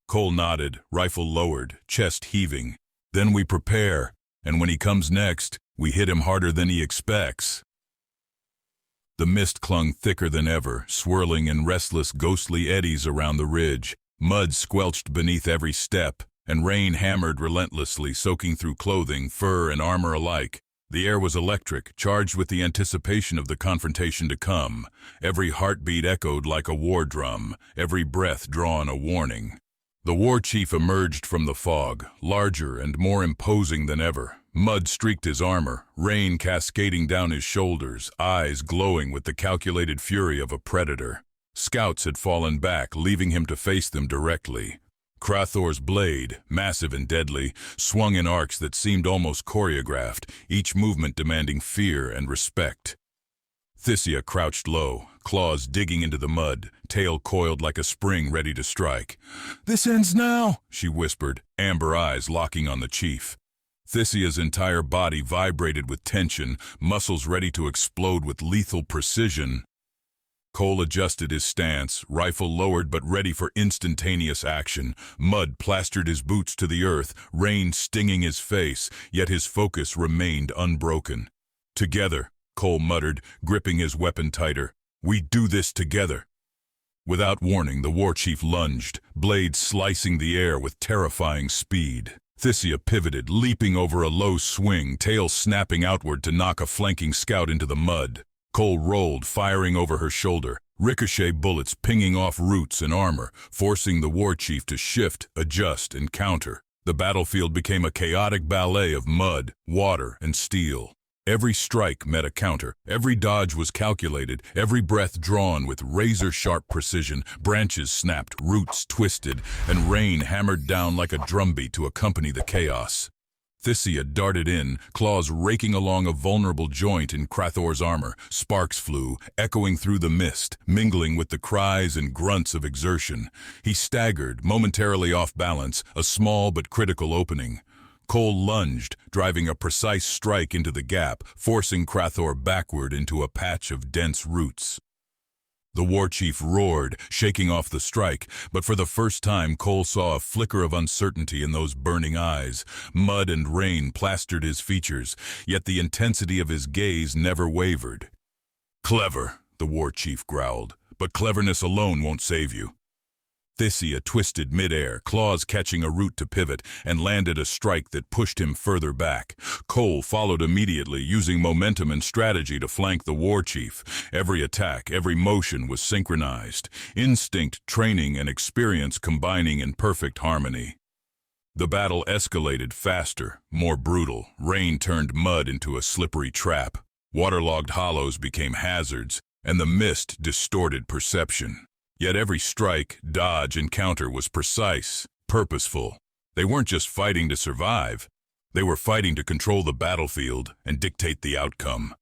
Cole nodded, rifle lowered, chest heaving. "Then we prepare, and when he comes next, we hit him harder than he expects." The mist clung thicker than ever, swirling in restless, ghostly eddies around the ridge. Mud squelched beneath every step, and rain hammered relentlessly, soaking through clothing, fur, and armor alike. The air was electric, charged with the anticipation of the confrontation to come. Every heartbeat echoed like a war drum, every breath drawn a warning. The war chief emerged from the fog, larger and more imposing than ever. Mud streaked his armor, rain cascading down his shoulders, eyes glowing with the calculated fury of a predator. Scouts had fallen back, leaving him to face them directly. Crathor's blade, massive and deadly, swung in arcs that seemed almost choreographed, each movement demanding fear and respect. Thyssia crouched low, claws digging into the mud, tail coiled like a spring ready to strike. "This ends now," she whispered, amber eyes locking on the chief. Thyssia's entire body vibrated with tension, muscles ready to explode with lethal precision. Cole adjusted his stance, rifle lowered but ready for instantaneous action. Mud plastered his boots to the earth, rain stinging his face, yet his focus remained unbroken. "Together," Cole muttered, gripping his weapon tighter. "We do this together." Without warning, the war chief lunged, blade slicing the air with terrifying speed. Thyssia pivoted, leaping over a low swing, tail snapping outward to knock a flanking scout into the mud. Cole rolled, firing over her shoulder, ricochet bullets pinging off roots and armor, forcing the war chief to shift, adjust, and counter. The battlefield became a chaotic ballet of mud, water, and steel. Every strike met a counter, every dodge was calculated, every breath drawn with razor-sharp precision. Branches snapped, roots twisted, and rain hammered down like a drumbeat to accompany the chaos. Thyssia darted in, claws raking along a vulnerable joint in Crathor's armor. Sparks flew, echoing through the mist, mingling with the cries and grunts of exertion. He staggered, momentarily off balance, a small but critical opening. Cole lunged, driving a precise strike into the gap, forcing Crathor backward into a patch of dense roots. The war chief roared, shaking off the strike, but for the first time Cole saw a flicker of uncertainty in those burning eyes. Mud and rain plastered his features, yet the intensity of his gaze never wavered. "Clever," the war chief growled, "but cleverness alone won't save you." Thyssia twisted midair, claws catching a root to pivot, and landed a strike that pushed him further back. Cole followed immediately, using momentum and strategy to flank the war chief. Every attack, every motion was synchronized, instinct, training, and experience combining in perfect harmony. The battle escalated faster, more brutal. Rain turned mud into a slippery trap. Waterlogged hollows became hazards, and the mist distorted perception. Yet every strike, dodge, and counter was precise, purposeful. They weren't just fighting to survive. They were fighting to control the battlefield and dictate the outcome.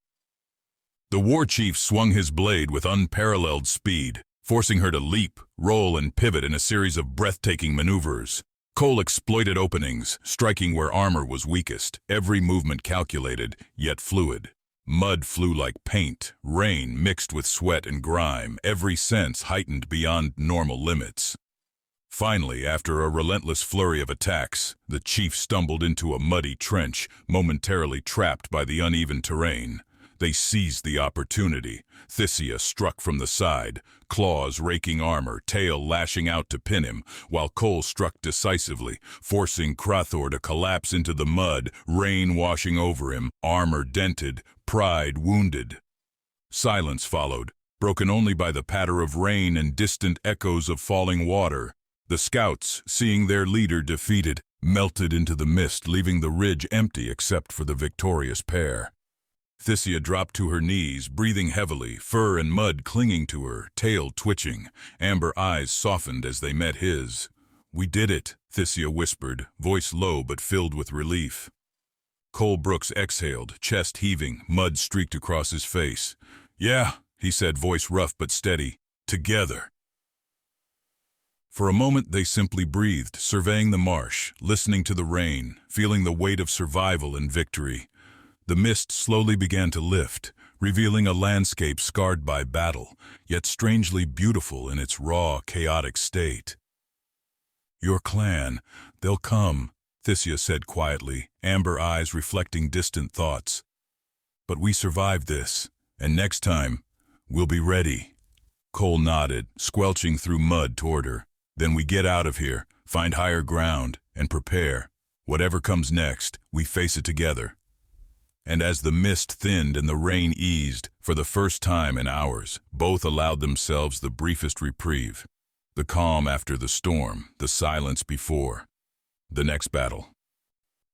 The war chief swung his blade with unparalleled speed, forcing her to leap, roll, and pivot in a series of breathtaking maneuvers. Cole exploited openings, striking where armor was weakest, every movement calculated, yet fluid. Mud flew like paint, rain mixed with sweat and grime, every sense heightened beyond normal limits. Finally, after a relentless flurry of attacks, the chief stumbled into a muddy trench, momentarily trapped by the uneven terrain. They seized the opportunity. Thyssia struck from the side, claws raking armor, tail lashing out to pin him, while Cole struck decisively, forcing Crathor to collapse into the mud, rain washing over him, armor dented, pride wounded. Silence followed, broken only by the patter of rain and distant echoes of falling water. The scouts, seeing their leader defeated, melted into the mist, leaving the ridge empty except for the victorious pair. Thyssia dropped to her knees, breathing heavily, fur and mud clinging to her, tail twitching. Amber eyes softened as they met his. "We did it," Thyssia whispered, voice low but filled with relief. Cole Brooks exhaled, chest heaving, mud streaked across his face. "Yeah," he said, voice rough but steady. "Together." For a moment they simply breathed, surveying the marsh, listening to the rain, feeling the weight of survival and victory. The mist slowly began to lift, revealing a landscape scarred by battle, yet strangely beautiful in its raw, chaotic state. "Your clan, they'll come," Thyssia said quietly, amber eyes reflecting distant thoughts. "But we survived this, and next time, we'll be ready." Cole nodded, squelching through mud toward her. "Then we get out of here, find higher ground, and prepare. Whatever comes next, we face it together." And as the mist thinned and the rain eased, for the first time in hours, both allowed themselves the briefest reprieve. The calm after the storm, the silence before. The next battle.